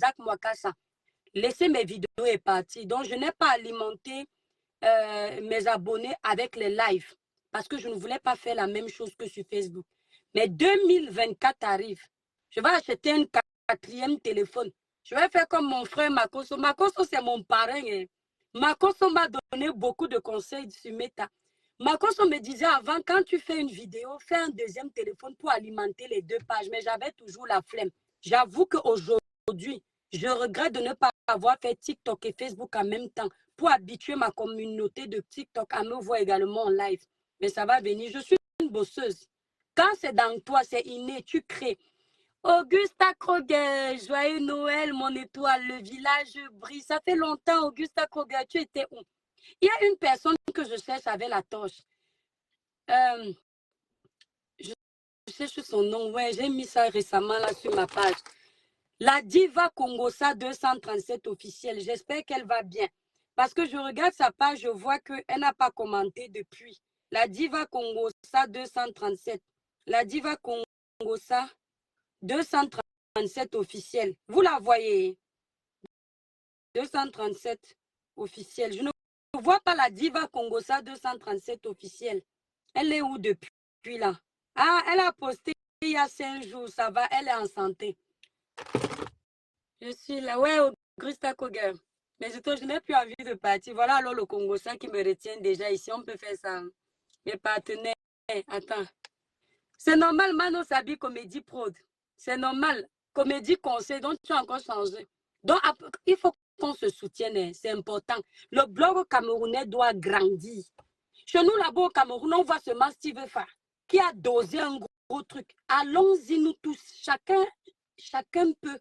Isaac Mwakassa. Laissez mes vidéos et partir. Donc, je n'ai pas alimenté mes abonnés avec les lives parce que je ne voulais pas faire la même chose que sur Facebook. Mais 2024 arrive. Je vais acheter un 4e téléphone. Je vais faire comme mon frère Makoso. Makoso, c'est mon parrain. Hein. Makoso m'a donné beaucoup de conseils sur Meta. Makoso me disait avant, quand tu fais une vidéo, fais un 2e téléphone pour alimenter les 2 pages. Mais j'avais toujours la flemme. J'avoue qu'aujourd'hui, je regrette de ne pas avoir fait TikTok et Facebook en même temps pour habituer ma communauté de TikTok à me voir également en live. Mais ça va venir. Je suis une bosseuse. Quand c'est dans toi, c'est inné, tu crées. Augusta Kroger, joyeux Noël, mon étoile, le village brille. Ça fait longtemps, Augusta Kroger, tu étais où? Il y a une personne que je cherche avec la torche. Je cherche son nom, ouais, j'ai mis ça récemment là sur ma page. La diva Congosa 237 officielle, j'espère qu'elle va bien. Parce que je regarde sa page, je vois qu'elle n'a pas commenté depuis. La diva Congosa 237. La diva Congosa 237 officielle. Vous la voyez? 237 officielle. Je ne vois pas la diva Congosa 237 officielle. Elle est où depuis là? Ah, elle a posté il y a 5 jours, ça va, elle est en santé. Je suis là, ouais, Augusta Kroger. Mais je n'ai plus envie de partir. Voilà alors le Congosa qui me retient déjà ici. On peut faire ça. Mes partenaires, attends. C'est normal, Mano s'habille comédie prod. C'est normal. Comédie conseil, donc tu as encore changé. Donc, il faut qu'on se soutienne. C'est important. Le blog camerounais doit grandir. Chez nous, là-bas au Cameroun, on voit seulement Steve Fa qui a dosé un gros truc. Allons-y, nous tous. Chacun peut.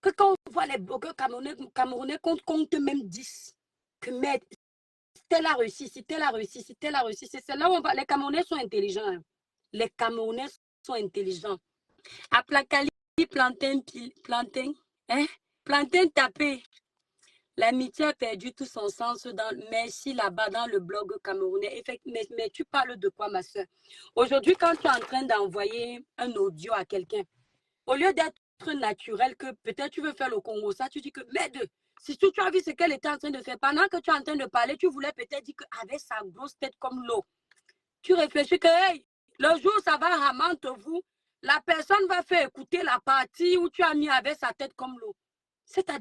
Que quand on voit les blogueurs camerounais compte même 10. Que mais tel a réussi, si tel a réussi, si tel a réussi. C'est là où on va. Les Camerounais sont intelligents. Hein. Les Camerounais sont intelligents. À Placali, plantain, hein? Plantain tapé. L'amitié a perdu tout son sens dans merci là-bas dans le blog camerounais. Mais tu parles de quoi, ma soeur? Aujourd'hui, quand tu es en train d'envoyer un audio à quelqu'un, au lieu d'être naturel, que peut-être tu veux faire le Congo, ça, tu dis que, mais si tu as vu ce qu'elle était en train de faire, pendant que tu es en train de parler, tu voulais peut-être dire qu'avec sa grosse tête comme l'eau, tu réfléchis que, hey, le jour où ça va ramante vous, la personne va faire écouter la partie où tu as mis avec sa tête comme l'eau. C'est-à-dire,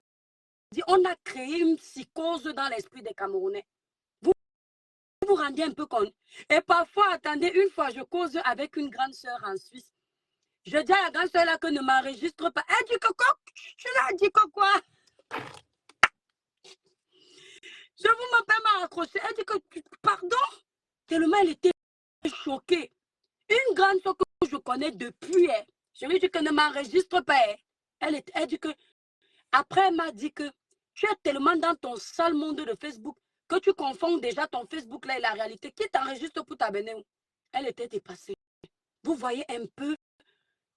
on a créé une psychose dans l'esprit des Camerounais. Vous vous rendez un peu compte. Et parfois, attendez, une fois, je cause avec une grande sœur en Suisse. Je dis à la grande sœur là que ne m'enregistre pas. Elle dit que quoi? Tu l'as dit que quoi? Je vous m'en pas m'accrocher. Elle dit que, pardon? Tellement elle était choquée. Une grande sœur que je connais depuis, je lui ai dit que ne m'enregistre pas. Elle dit que, après elle m'a dit que tu es tellement dans ton sale monde de Facebook que tu confonds déjà ton Facebook là et la réalité. Qui t'enregistre pour t'abonner? Elle était dépassée. Vous voyez un peu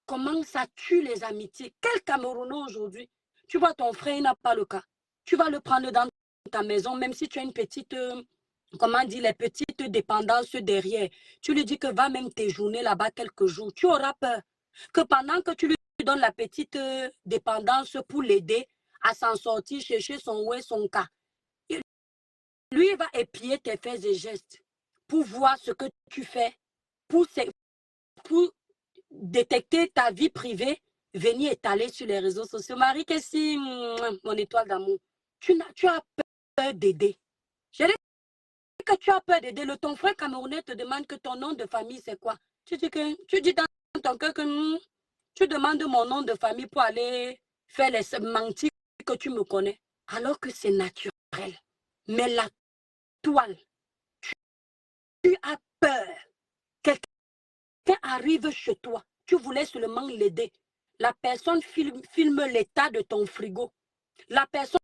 comment ça tue les amitiés. Quel Camerounais aujourd'hui? Tu vois ton frère, il n'a pas le cas. Tu vas le prendre dans ta maison, même si tu as une petite, comment dire, les petites dépendances derrière. Tu lui dis que va même tes journées là-bas quelques jours. Tu auras peur que pendant que tu lui donnes la petite dépendance pour l'aider à s'en sortir, chercher son ouais, son cas, lui, il va épier tes faits et gestes pour voir ce que tu fais, pour détecter ta vie privée, venir étaler sur les réseaux sociaux. Marie, qu'est-ce que mon étoile d'amour? Tu as peur d'aider. Je dis que tu as peur d'aider. Ton frère camerounais te demande que ton nom de famille, c'est quoi? Tu dis dans ton cœur que tu demandes mon nom de famille pour aller faire les mentir que tu me connais. Alors que c'est naturel. Mais la toile, tu as peur. Quelqu'un arrive chez toi, tu voulais seulement l'aider. La personne filme l'état de ton frigo. La personne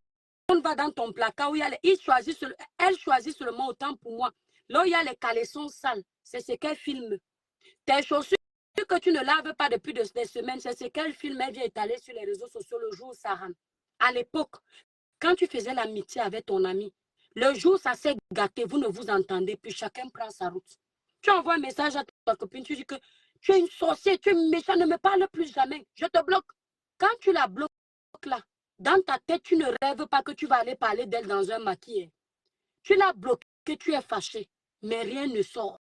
va dans ton placard où elle choisit seulement autant pour moi. Là où il y a les caleçons sales, c'est ce qu'elle filme. Tes chaussures que tu ne laves pas depuis des semaines, c'est ce qu'elle filme. Elle vient étaler sur les réseaux sociaux le jour où ça rame. À l'époque, quand tu faisais l'amitié avec ton ami, le jour où ça s'est gâté, vous ne vous entendez plus, chacun prend sa route. Tu envoies un message à ta copine, tu dis que tu es une sorcière, tu es méchant, ne me parle plus jamais, je te bloque. Quand tu la bloques là, Dans ta tête, tu ne rêves pas que tu vas aller parler d'elle dans un maquis. Tu l'as bloqué, tu es fâché, mais rien ne sort.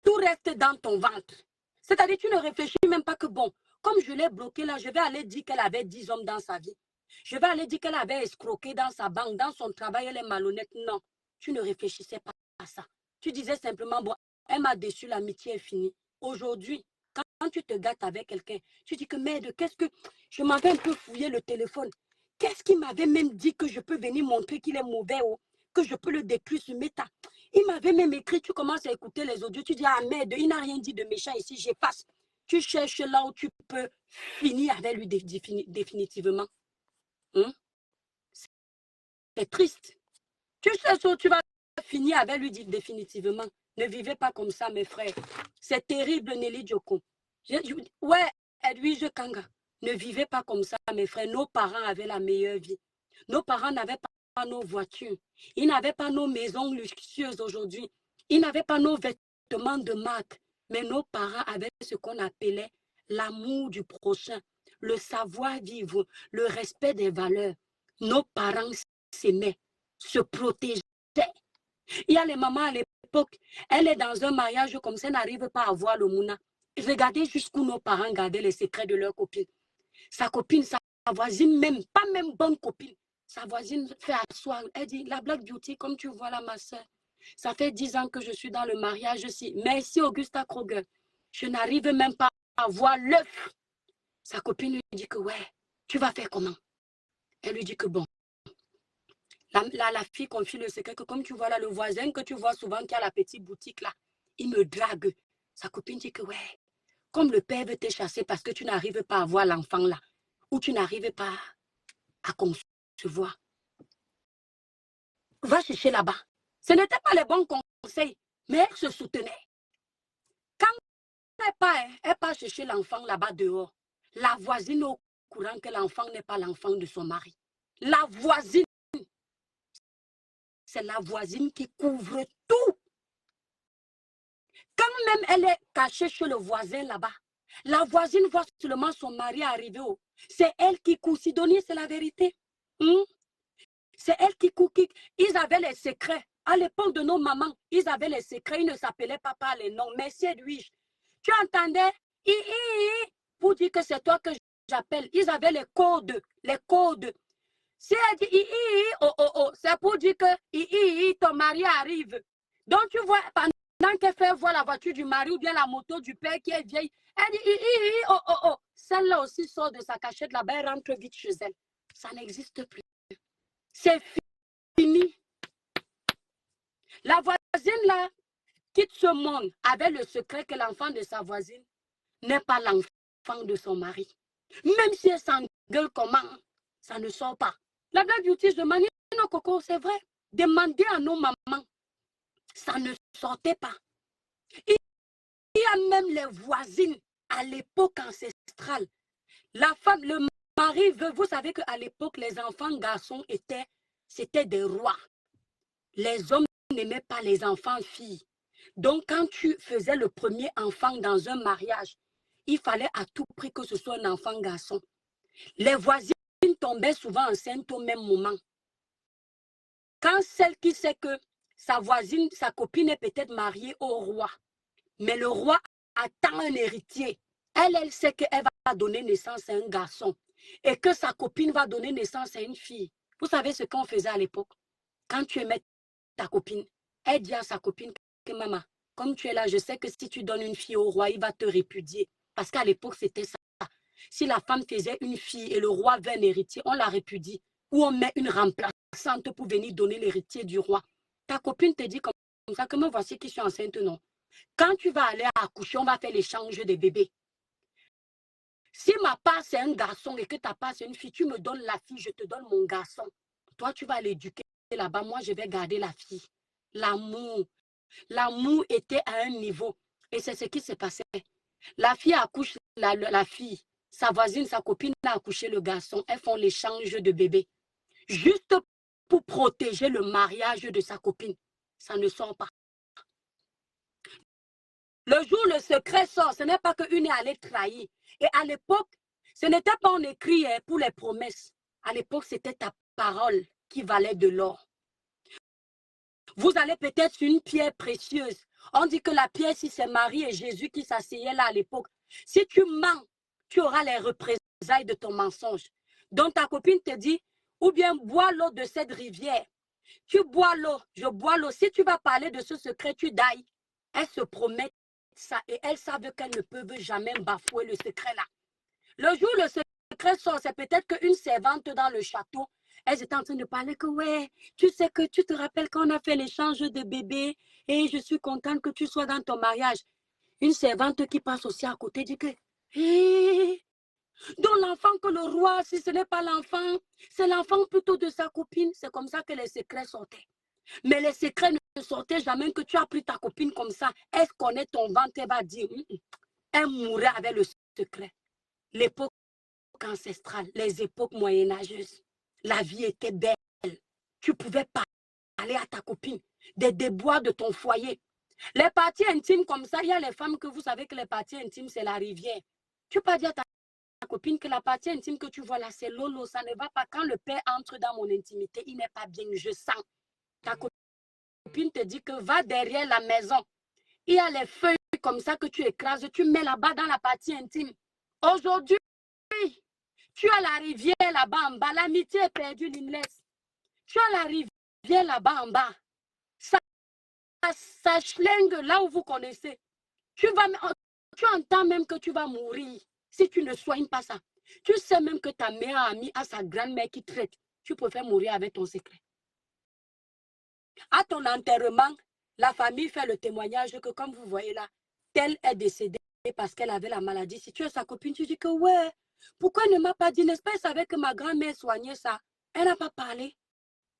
Tout reste dans ton ventre. C'est-à-dire, tu ne réfléchis même pas que, bon, comme je l'ai bloqué là, je vais aller dire qu'elle avait 10 hommes dans sa vie. Je vais aller dire qu'elle avait escroqué dans sa banque, dans son travail, elle est malhonnête. Non, tu ne réfléchissais pas à ça. Tu disais simplement, bon, elle m'a déçu, l'amitié est finie. Aujourd'hui, quand tu te gâtes avec quelqu'un, tu dis que merde, qu'est-ce que... Je m'avais un peu fouillé le téléphone. Qu'est-ce qu'il m'avait même dit que je peux venir montrer qu'il est mauvais ou que je peux le détruire sur Meta? Il m'avait même écrit, tu commences à écouter les audios, tu dis, ah merde, il n'a rien dit de méchant ici, j'efface. Tu cherches là où tu peux finir avec lui définitivement. C'est triste. Tu cherches où tu vas finir avec lui définitivement. Ne vivez pas comme ça, mes frères. C'est terrible, Nelly Djoko. Ouais, Edwige Kanga. Ne vivez pas comme ça, mes frères. Nos parents avaient la meilleure vie. Nos parents n'avaient pas nos voitures. Ils n'avaient pas nos maisons luxueuses aujourd'hui. Ils n'avaient pas nos vêtements de marque. Mais nos parents avaient ce qu'on appelait l'amour du prochain, le savoir-vivre, le respect des valeurs. Nos parents s'aimaient, se protégeaient. Il y a les mamans à l'époque, elle est dans un mariage comme ça, elle n'arrive pas à voir le mouna. Regardez jusqu'où nos parents gardaient les secrets de leur copine. Sa copine, sa voisine même, pas même bonne copine. Sa voisine fait asseoir, elle dit, la Black Beauty, comme tu vois là, ma soeur, ça fait 10 ans que je suis dans le mariage aussi. Merci Augusta Kroger. Je n'arrive même pas à voir l'œuf. Sa copine lui dit que ouais, tu vas faire comment? Elle lui dit que bon. La fille confie le secret que comme tu vois là, le voisin que tu vois souvent qui a la petite boutique là, il me drague. Sa copine dit que ouais, comme le père veut te chasser parce que tu n'arrives pas à voir l'enfant là, ou tu n'arrives pas à concevoir, va chercher là-bas. Ce n'était pas les bons conseils, mais elle se soutenait. Quand elle part chercher l'enfant là-bas dehors, la voisine est au courant que l'enfant n'est pas l'enfant de son mari. La voisine, c'est la voisine qui couvre tout. Quand même elle est cachée chez le voisin là-bas, la voisine voit seulement son mari arriver. C'est elle qui court. Sidonie, c'est la vérité. C'est elle qui court. Ils avaient les secrets. À l'époque de nos mamans, ils avaient les secrets. Ils ne s'appelaient pas par les noms. Merci Edwige. Tu entendais? Pour dire que c'est toi que j'appelle. Ils avaient les codes. Les codes. Si elle dit c'est pour dire que ton mari arrive. Donc tu vois, pendant qu'elle fait voir la voiture du mari ou bien la moto du père qui est vieille, elle dit celle-là aussi sort de sa cachette là-bas, elle rentre vite chez elle. Ça n'existe plus. C'est fini. La voisine là quitte ce monde avec le secret que l'enfant de sa voisine n'est pas l'enfant de son mari. Même si elle s'engueule comment, ça ne sort pas. La Black Beauty, je demandais, non, Coco, c'est vrai. Demandez à nos mamans. Ça ne sortait pas. Il y a même les voisines à l'époque ancestrale. La femme, le mari veut, vous savez qu'à l'époque, les enfants garçons c'était des rois. Les hommes n'aimaient pas les enfants filles. Donc, quand tu faisais le premier enfant dans un mariage, il fallait à tout prix que ce soit un enfant garçon. Les voisines tombaient souvent enceintes au même moment. Quand celle qui sait que sa voisine, sa copine est peut-être mariée au roi, mais le roi attend un héritier. Elle sait qu'elle va donner naissance à un garçon et que sa copine va donner naissance à une fille. Vous savez ce qu'on faisait à l'époque? Quand tu aimais ta copine, elle dit à sa copine que maman, comme tu es là, je sais que si tu donnes une fille au roi, il va te répudier. Parce qu'à l'époque, c'était ça. Si la femme faisait une fille et le roi veut un héritier, on la répudie. Ou on met une remplaçante pour venir donner l'héritier du roi. Ta copine te dit comme ça que me voici qui suis enceinte, non. Quand tu vas aller accoucher, on va faire l'échange des bébés. Si ma part c'est un garçon et que ta part c'est une fille, tu me donnes la fille, je te donne mon garçon. Toi, tu vas l'éduquer là-bas, moi je vais garder la fille. L'amour. L'amour était à un niveau. Et c'est ce qui s'est passé. La fille accouche la fille. Sa voisine, sa copine a accouché le garçon. Elles font l'échange de bébés. Juste pour protéger le mariage de sa copine. Ça ne sort pas. Le jour où le secret sort, ce n'est pas qu'une est allée trahir. Et à l'époque, Ce n'était pas en écrit pour les promesses. À l'époque, c'était ta parole qui valait de l'or. Vous allez peut-être sur une pierre précieuse. On dit que la pierre, si c'est Marie et Jésus qui s'asseyaient là à l'époque, si tu mens, tu auras les représailles de ton mensonge. Donc ta copine te dit, ou bien bois l'eau de cette rivière. Tu bois l'eau, je bois l'eau. Si tu vas parler de ce secret, tu dailles. Elles se promettent ça et elles savent qu'elles ne peuvent jamais bafouer le secret là. Le jour où le secret sort, c'est peut-être qu'une servante dans le château, elles étaient en train de parler que ouais, tu sais que tu te rappelles quand on a fait l'échange de bébés et je suis contente que tu sois dans ton mariage. Une servante qui passe aussi à côté dit que donc l'enfant que le roi, si ce n'est pas l'enfant, c'est l'enfant plutôt de sa copine. C'est comme ça que les secrets sortaient. Mais les secrets ne sortaient jamais que tu as pris ta copine comme ça. Elle connaît ton ventre, elle va dire, elle mourrait avec le secret. L'époque ancestrale, les époques moyenâgeuses, la vie était belle. Tu pouvais parler à ta copine des déboires de ton foyer. Les parties intimes comme ça, il y a les femmes que vous savez que les parties intimes, c'est la rivière. Tu peux pas dire à ta copine que la partie intime que tu vois là, c'est Lolo, ça ne va pas. Quand le père entre dans mon intimité, il n'est pas bien, je sens. Ta copine te dit que va derrière la maison. Il y a les feuilles comme ça que tu écrases, tu mets là-bas dans la partie intime. Aujourd'hui, tu as la rivière là-bas en bas, l'amitié est perdue, l'imless. Tu as la rivière là-bas en bas. Ça schlingue là où vous connaissez. Tu entends même que tu vas mourir si tu ne soignes pas ça. Tu sais même que ta meilleure amie a sa grand-mère qui traite. Tu préfères mourir avec ton secret. À ton enterrement, la famille fait le témoignage que comme vous voyez là, telle est décédée parce qu'elle avait la maladie. Si tu es sa copine, tu dis que ouais, pourquoi elle ne m'a pas dit, n'est-ce pas, elle savait que ma grand-mère soignait ça. Elle n'a pas parlé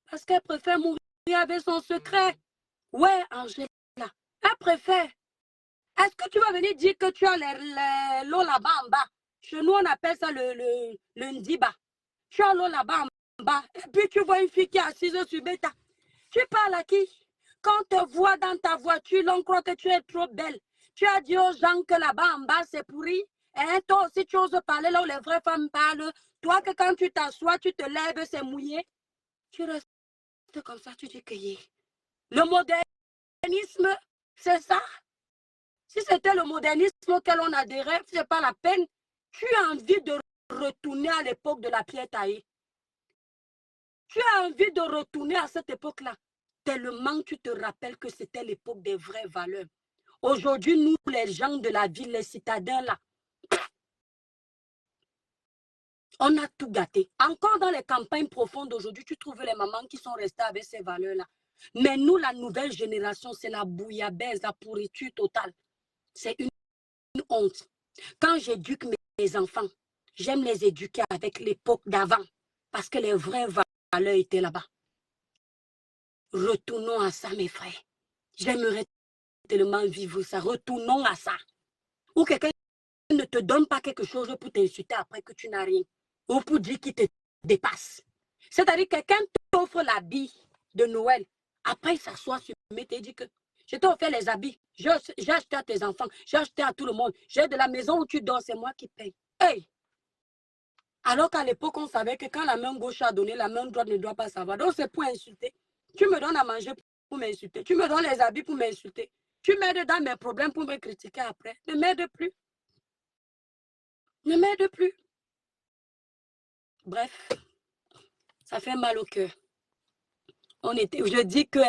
parce qu'elle préfère mourir avec son secret. Ouais, Angela, elle préfère. Est-ce que tu vas venir dire que tu as l'eau là-bas en bas? Chez nous, on appelle ça le ndiba. Tu as l'eau là-bas en bas. Et puis, tu vois une fille qui est assise sur bêta. Tu parles à qui? Quand on te voit dans ta voiture, l'on croit que tu es trop belle. Tu as dit aux gens que là-bas en bas, c'est pourri. Et toi aussi, tu oses parler là où les vraies femmes parlent. Toi, que quand tu t'assois, tu te lèves, c'est mouillé. Tu restes comme ça, tu dis que le modernisme, c'est ça. Si c'était le modernisme auquel on adhérait, ce n'est pas la peine. Tu as envie de retourner à l'époque de la pierre taillée. Tu as envie de retourner à cette époque-là. Tellement tu te rappelles que c'était l'époque des vraies valeurs. Aujourd'hui, nous, les gens de la ville, les citadins, là, on a tout gâté. Encore dans les campagnes profondes d'aujourd'hui, tu trouves les mamans qui sont restées avec ces valeurs-là. Mais nous, la nouvelle génération, c'est la bouillabaisse, la pourriture totale. C'est une honte. Quand j'éduque mes enfants, j'aime les éduquer avec l'époque d'avant. Parce que les vraies valeurs étaient là-bas. Retournons à ça, mes frères. J'aimerais tellement vivre ça. Retournons à ça. Ou quelqu'un ne te donne pas quelque chose pour t'insulter après que tu n'as rien. Ou pour dire qu'il te dépasse. C'est-à-dire que quelqu'un t'offre l'habit de Noël. Après, il s'assoit sur le mec et dit que je t'ai offert les habits. J'ai acheté à tes enfants. J'ai acheté à tout le monde. J'ai de la maison où tu dors, c'est moi qui paye. Hey! Alors qu'à l'époque, on savait que quand la main gauche a donné, la main droite ne doit pas savoir. Donc, c'est pour insulter. Tu me donnes à manger pour m'insulter. Tu me donnes les habits pour m'insulter. Tu m'aides dans mes problèmes pour me critiquer après. Ne m'aide plus. Ne m'aide plus. Bref, ça fait mal au cœur. Je dis que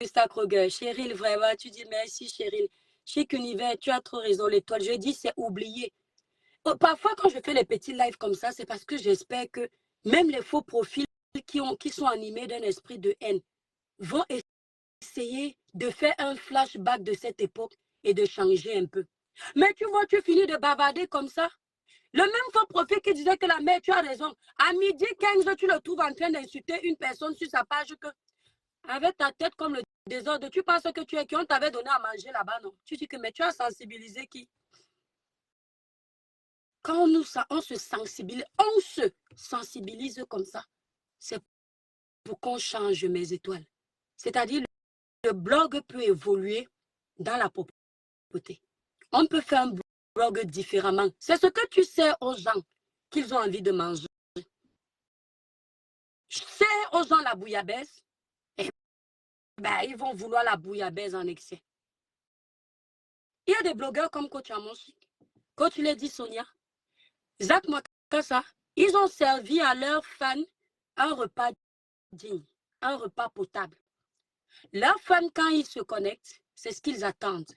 Augusta Kroger, Cheryl, vraiment, tu dis merci, Cheryl. Chic Univers, tu as trop raison, l'étoile. Je dis, c'est oublié. Parfois, quand je fais les petits lives comme ça, c'est parce que j'espère que même les faux profils qui sont animés d'un esprit de haine vont essayer de faire un flashback de cette époque et de changer un peu. Mais tu vois, tu finis de bavarder comme ça. Le même faux profil qui disait que la mère, tu as raison. À midi 15, tu le trouves en train d'insulter une personne sur sa page que, avec ta tête comme le désordre, tu penses que tu es qui on t'avait donné à manger là-bas, non? Tu dis que, mais tu as sensibilisé qui? Quand on se sensibilise comme ça, c'est pour qu'on change mes étoiles. C'est-à-dire, le blog peut évoluer dans la pauvreté. On peut faire un bloguent différemment. C'est ce que tu sais aux gens qu'ils ont envie de manger. C'est aux gens la bouillabaisse, et ben, ils vont vouloir la bouillabaisse en excès. Il y a des blogueurs comme Coach Amos, Coach Lady Sonia, Zach Makassa, ils ont servi à leurs fans un repas digne, un repas potable. Leurs fans, quand ils se connectent, c'est ce qu'ils attendent.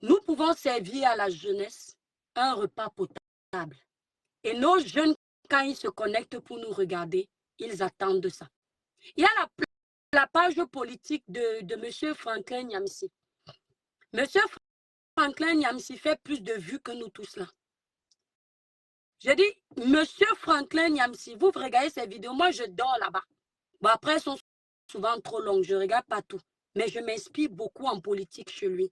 Nous pouvons servir à la jeunesse un repas potable. Et nos jeunes, quand ils se connectent pour nous regarder, ils attendent ça. Il y a la page politique de M. Franklin Nyamsi. M. Franklin Nyamsi fait plus de vues que nous tous là. Je dis, M. Franklin Nyamsi, vous regardez ces vidéos, moi je dors là-bas. Bon, après, elles sont souvent trop longues, je ne regarde pas tout. Mais je m'inspire beaucoup en politique chez lui.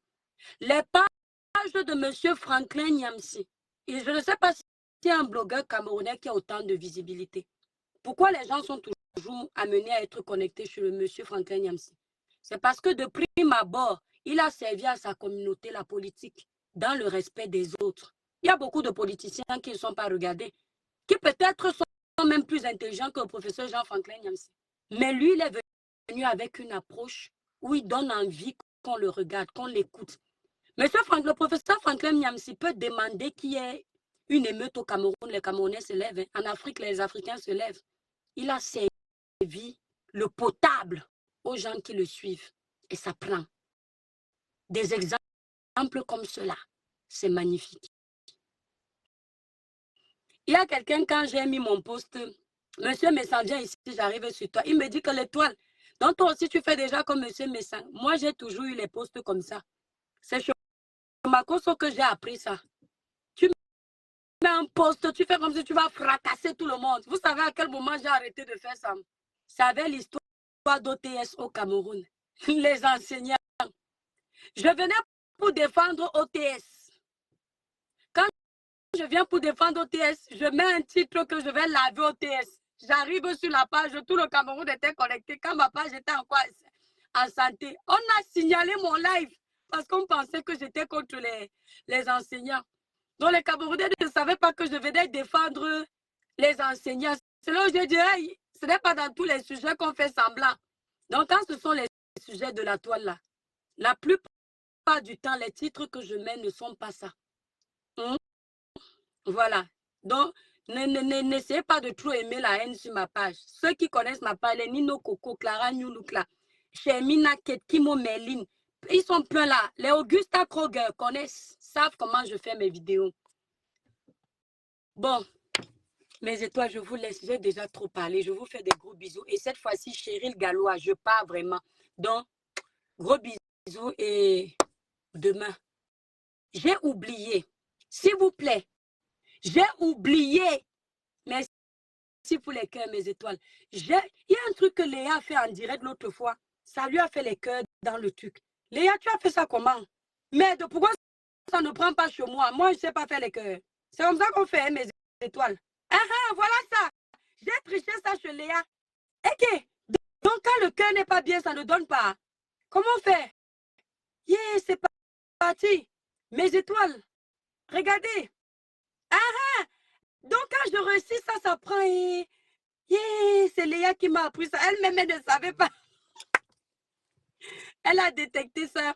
Les pages de M. Franklin Nyamsi, et je ne sais pas si c'est un blogueur camerounais qui a autant de visibilité. Pourquoi les gens sont toujours amenés à être connectés sur le M. Franklin Nyamsi? C'est parce que de prime abord, il a servi à sa communauté, la politique, dans le respect des autres. Il y a beaucoup de politiciens qui ne sont pas regardés, qui peut-être sont même plus intelligents que le professeur Jean-Franklin Nyamsi. Mais lui, il est venu avec une approche où il donne envie qu'on le regarde, qu'on l'écoute. Le professeur Franklin Nyamsi peut demander qu'il y ait une émeute au Cameroun, les Camerounais se lèvent. En Afrique, les Africains se lèvent. Il a servi le potable aux gens qui le suivent. Et ça prend. Des exemples comme cela, c'est magnifique. Il y a quelqu'un, quand j'ai mis mon post, Monsieur Messenger, ici, j'arrive sur toi. Il me dit que l'étoile, donc toi aussi, tu fais déjà comme Monsieur Messenger. Moi, j'ai toujours eu les posts comme ça. C'est chez Makoso que j'ai appris ça. Tu mets un post, tu fais comme si tu vas fracasser tout le monde. Vous savez à quel moment j'ai arrêté de faire ça? Ça avait l'histoire d'OTS au Cameroun. Les enseignants. Je venais pour défendre OTS. Quand je viens pour défendre OTS, je mets un titre que je vais laver OTS. J'arrive sur la page, tout le Cameroun était connecté. Quand ma page était en santé, on a signalé mon live parce qu'on pensait que j'étais contre les enseignants. Donc les Camerounais ne savaient pas que je venais défendre les enseignants. C'est là où je dirais, ce n'est pas dans tous les sujets qu'on fait semblant. Donc quand ce sont les sujets de la toile là, la plupart du temps, les titres que je mets ne sont pas ça. Voilà. Donc, n'essayez pas de trop aimer la haine sur ma page. Ceux qui connaissent ma page, les Nino Coco, Clara Nyoulukla, Chemina Kimo Merlin, ils sont pleins là. Les Augusta Kroger connaissent, savent comment je fais mes vidéos. Bon, mes étoiles, je vous laisse. J'ai déjà trop parlé. Je vous fais des gros bisous. Et cette fois-ci, Cheryl Gallois, je pars vraiment. Donc, gros bisous et demain. J'ai oublié, s'il vous plaît, j'ai oublié. Merci pour les cœurs, mes étoiles. Il y a un truc que Léa a fait en direct l'autre fois. Ça lui a fait les cœurs dans le truc. Léa, tu as fait ça comment? Mais pourquoi ça ne prend pas chez moi? Moi, je ne sais pas faire les cœurs. C'est comme ça qu'on fait, mes étoiles. Ah, voilà ça. J'ai triché ça chez Léa. Ok. Donc, quand le cœur n'est pas bien, ça ne donne pas. Comment on fait? Yeah, c'est parti. Mes étoiles. Regardez. Ah, donc quand je réussis ça, ça prend. Yeah, c'est Léa qui m'a appris ça. Elle-même, elle ne savait pas. Elle a détecté ça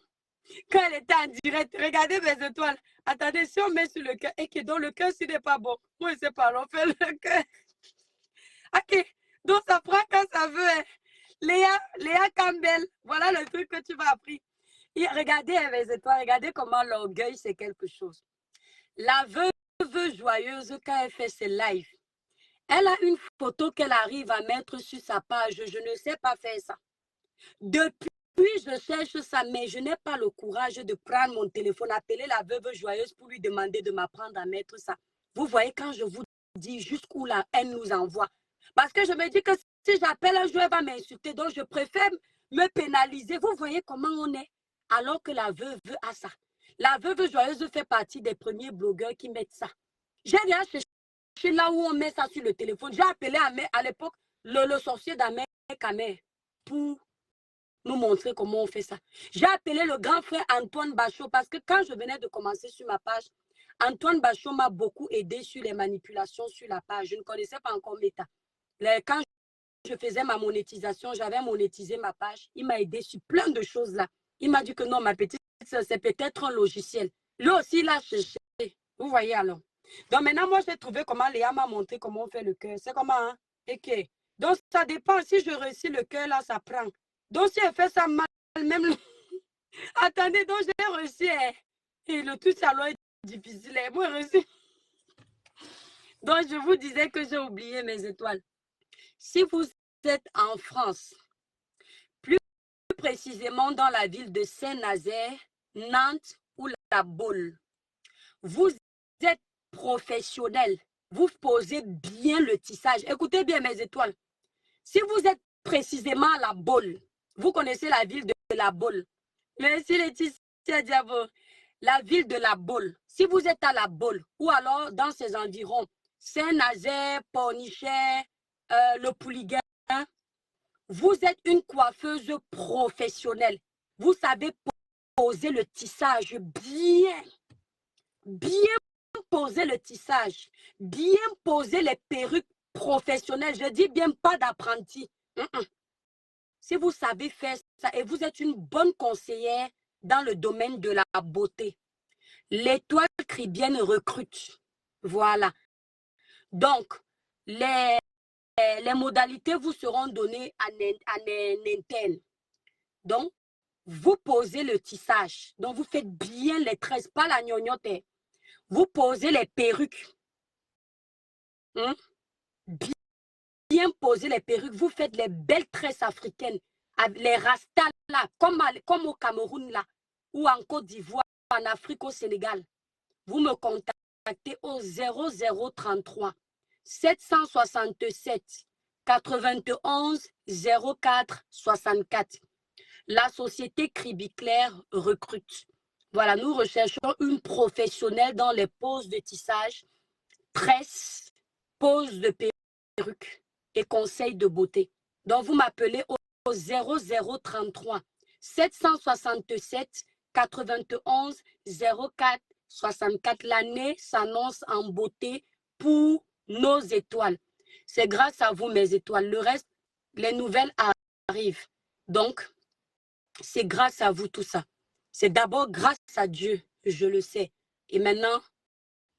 quand elle était en direct. Regardez mes étoiles. Attendez, si on met sur le cœur, et que dans le cœur, s'il n'est pas bon, moi, je ne sais pas, on fait le cœur. Ok, donc ça prend quand ça veut. Hein. Léa Campbell, voilà le truc que tu m'as appris. Et regardez mes étoiles, regardez comment l'orgueil, c'est quelque chose. La veuve joyeuse, quand elle fait ses lives, elle a une photo qu'elle arrive à mettre sur sa page. Je ne sais pas faire ça. Depuis, je cherche ça, mais je n'ai pas le courage de prendre mon téléphone, appeler la veuve joyeuse pour lui demander de m'apprendre à mettre ça. Vous voyez quand je vous dis jusqu'où la haine nous envoie. Parce que je me dis que si j'appelle un jour, elle va m'insulter. Donc, je préfère me pénaliser. Vous voyez comment on est? Alors que la veuve a ça. La veuve joyeuse fait partie des premiers blogueurs qui mettent ça. J'ai déjà cherché là où on met ça sur le téléphone. J'ai appelé à l'époque le sorcier d'Ahmed Kamer pour nous montrer comment on fait ça. J'ai appelé le grand frère Antoine Bachot parce que quand je venais de commencer sur ma page, Antoine Bachot m'a beaucoup aidé sur les manipulations sur la page. Je ne connaissais pas encore Meta. Quand je faisais ma monétisation, j'avais monétisé ma page. Il m'a aidé sur plein de choses là. Il m'a dit que non, ma petite soeur, c'est peut-être un logiciel. Lui aussi, il a cherché. Vous voyez alors. Donc maintenant, moi, j'ai trouvé comment Léa m'a montré comment on fait le cœur. C'est comment, hein? Ok. Donc, ça dépend. Si je réussis le cœur, là, ça prend. Donc, si elle fait ça mal, même... Attendez, donc j'ai réussi. Et le tout salon est difficile. Moi, réussi. Donc, je vous disais que j'ai oublié mes étoiles. Si vous êtes en France, plus précisément dans la ville de Saint-Nazaire, Nantes ou La Baule, vous êtes professionnel, vous posez bien le tissage. Écoutez bien mes étoiles. Si vous êtes précisément à La Baule, vous connaissez la ville de La Baule. Merci Laetitia Diabo. La ville de La Baule. Si vous êtes à La Baule ou alors dans ses environs, Saint-Nazaire, Pornichet, le Pouliguen, vous êtes une coiffeuse professionnelle. Vous savez poser le tissage bien. Bien poser le tissage. Bien poser les perruques professionnelles. Je dis bien pas d'apprenti. Si vous savez faire ça et vous êtes une bonne conseillère dans le domaine de la beauté, l'étoile Cribienne recrute. Voilà. Donc, les modalités vous seront données en interne. Donc, vous posez le tissage. Donc, vous faites bien les tresses, pas la gnognotte. Vous posez les perruques. Bien poser les perruques. Vous faites les belles tresses africaines. Les rastas là, comme au Cameroun là, ou en Côte d'Ivoire, en Afrique, au Sénégal. Vous me contactez au 0033 767 91 04 64. La société Cribiclair recrute. Voilà, nous recherchons une professionnelle dans les poses de tissage, tresses, poses de perruques et conseils de beauté. Donc, vous m'appelez au 0033 767 91 04 64. L'année s'annonce en beauté pour nos étoiles. C'est grâce à vous, mes étoiles. Le reste, les nouvelles arrivent. Donc, c'est grâce à vous tout ça. C'est d'abord grâce à Dieu, je le sais. Et maintenant,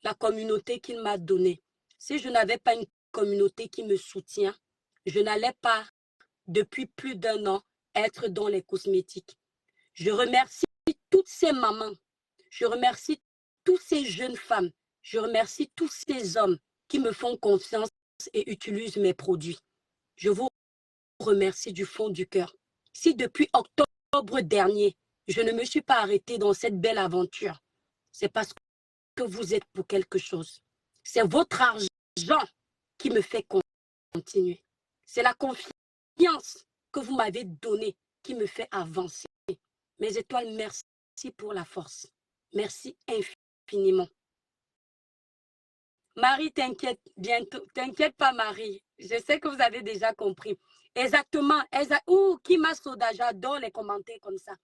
la communauté qu'il m'a donnée. Si je n'avais pas une communauté qui me soutient, je n'allais pas, depuis plus d'1 an, être dans les cosmétiques. Je remercie toutes ces mamans. Je remercie toutes ces jeunes femmes. Je remercie tous ces hommes qui me font confiance et utilisent mes produits. Je vous remercie du fond du cœur. Si depuis octobre dernier, je ne me suis pas arrêtée dans cette belle aventure, c'est parce que vous êtes pour quelque chose. C'est votre argent qui me fait continuer. C'est la confiance que vous m'avez donnée qui me fait avancer. Mes étoiles, merci pour la force. Merci infiniment. Marie, t'inquiète bientôt. T'inquiète pas, Marie. Je sais que vous avez déjà compris. Exactement. Qui m'a soda, j'adore les commentaires comme ça.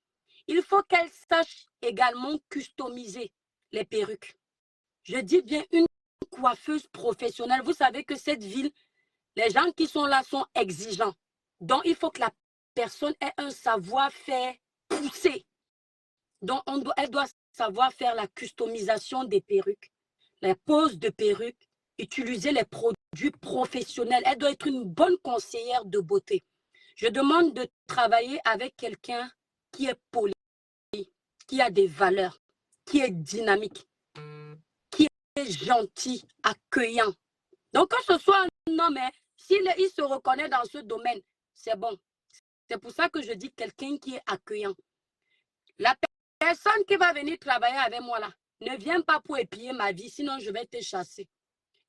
Il faut qu'elle sache également customiser les perruques. Je dis bien une coiffeuse professionnelle. Vous savez que cette ville, les gens qui sont là sont exigeants. Donc, il faut que la personne ait un savoir-faire poussé. Donc, elle doit savoir faire la customisation des perruques, la pose de perruques, utiliser les produits professionnels. Elle doit être une bonne conseillère de beauté. Je demande de travailler avec quelqu'un qui est poli, qui a des valeurs, qui est dynamique, qui est gentil, accueillant. Donc, que ce soit un homme, s'il se reconnaît dans ce domaine, c'est bon. C'est pour ça que je dis quelqu'un qui est accueillant. La personne qui va venir travailler avec moi là, ne viens pas pour épier ma vie, sinon je vais te chasser.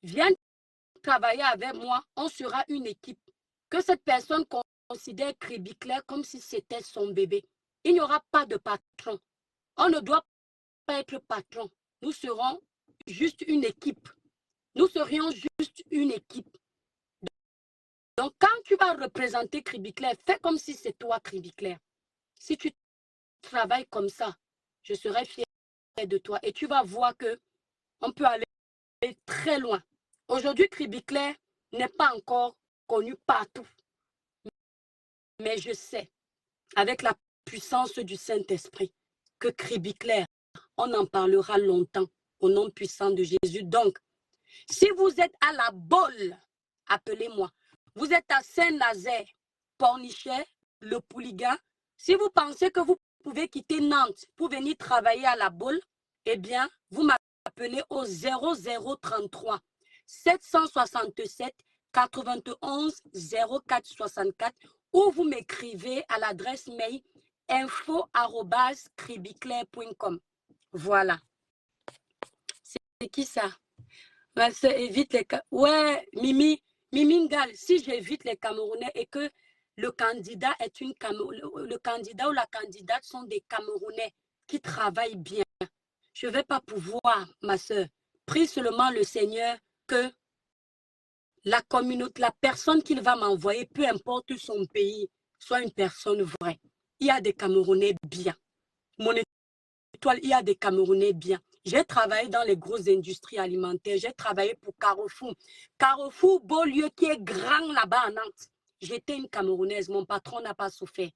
Viens travailler avec moi, on sera une équipe. Que cette personne considère Cribiclair comme si c'était son bébé. Il n'y aura pas de patron. On ne doit pas être patron. Nous serons juste une équipe. Nous serions juste une équipe. Donc, quand tu vas représenter Cribiclair, fais comme si c'est toi Cribiclair. Si tu travailles comme ça, je serai fière de toi. Et tu vas voir que on peut aller très loin. Aujourd'hui, Cribiclair n'est pas encore connu partout. Mais je sais, avec la puissance du Saint-Esprit, que Cribiclair, on en parlera longtemps au nom puissant de Jésus. Donc, si vous êtes à la Baule, appelez-moi. Vous êtes à Saint-Nazaire, Pornichet, le Pouliga. Si vous pensez que vous pouvez quitter Nantes pour venir travailler à la Baule, eh bien, vous m'appelez au 0033 767 91 04 64 ou vous m'écrivez à l'adresse mail info@cribiclair.com. Voilà. C'est qui ça? Ma soeur évite les... Ouais, Mimi Ngal, si j'évite les Camerounais et que le candidat est le candidat ou la candidate sont des Camerounais qui travaillent bien, je ne vais pas pouvoir, ma soeur. Prie seulement le Seigneur que la communauté, la personne qu'il va m'envoyer, peu importe son pays, soit une personne vraie. Il y a des Camerounais bien. Mon étoile, il y a des Camerounais bien. J'ai travaillé dans les grosses industries alimentaires. J'ai travaillé pour Carrefour. Carrefour, Beaulieu, qui est grand là-bas à Nantes. J'étais une Camerounaise. Mon patron n'a pas souffert.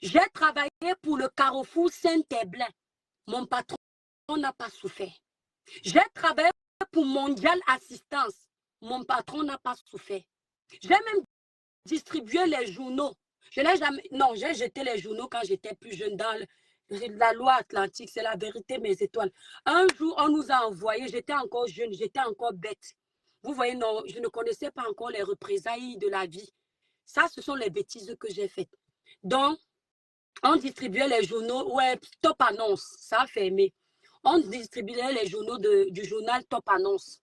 J'ai travaillé pour le Carrefour Saint-Heblin. Mon patron n'a pas souffert. J'ai travaillé pour Mondial Assistance. Mon patron n'a pas souffert. J'ai même distribué les journaux. Je n'ai jamais... Non, j'ai jeté les journaux quand j'étais plus jeune dans la loi Atlantique. C'est la vérité, mes étoiles. Un jour, on nous a envoyé, j'étais encore jeune, j'étais encore bête. Vous voyez, non, je ne connaissais pas encore les représailles de la vie. Ça, ce sont les bêtises que j'ai faites. Donc, on distribuait les journaux, ouais, Top Annonce, ça a fermé. On distribuait les journaux du journal Top Annonce.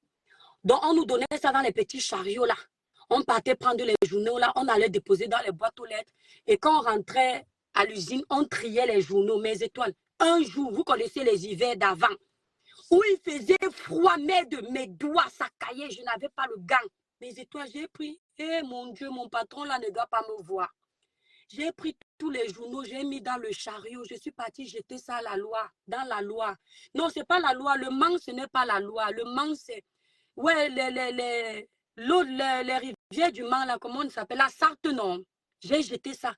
Donc, on nous donnait ça dans les petits chariots là. On partait prendre les journaux là, on allait déposer dans les boîtes aux lettres. Et quand on rentrait à l'usine, on triait les journaux, mes étoiles. Un jour, vous connaissez les hivers d'avant, où il faisait froid, mais de mes doigts, ça caillait, je n'avais pas le gant. Mes étoiles, j'ai pris, eh mon Dieu, mon patron là ne doit pas me voir. J'ai pris tous les journaux, j'ai mis dans le chariot, je suis partie jeter ça à la loi, dans la loi. Non, ce n'est pas la loi, le Mans, ce n'est pas la loi. Le Mans, c'est... Ouais, les rivières du Mans, là, comment on s'appelle? La Sarthe, non. J'ai jeté ça.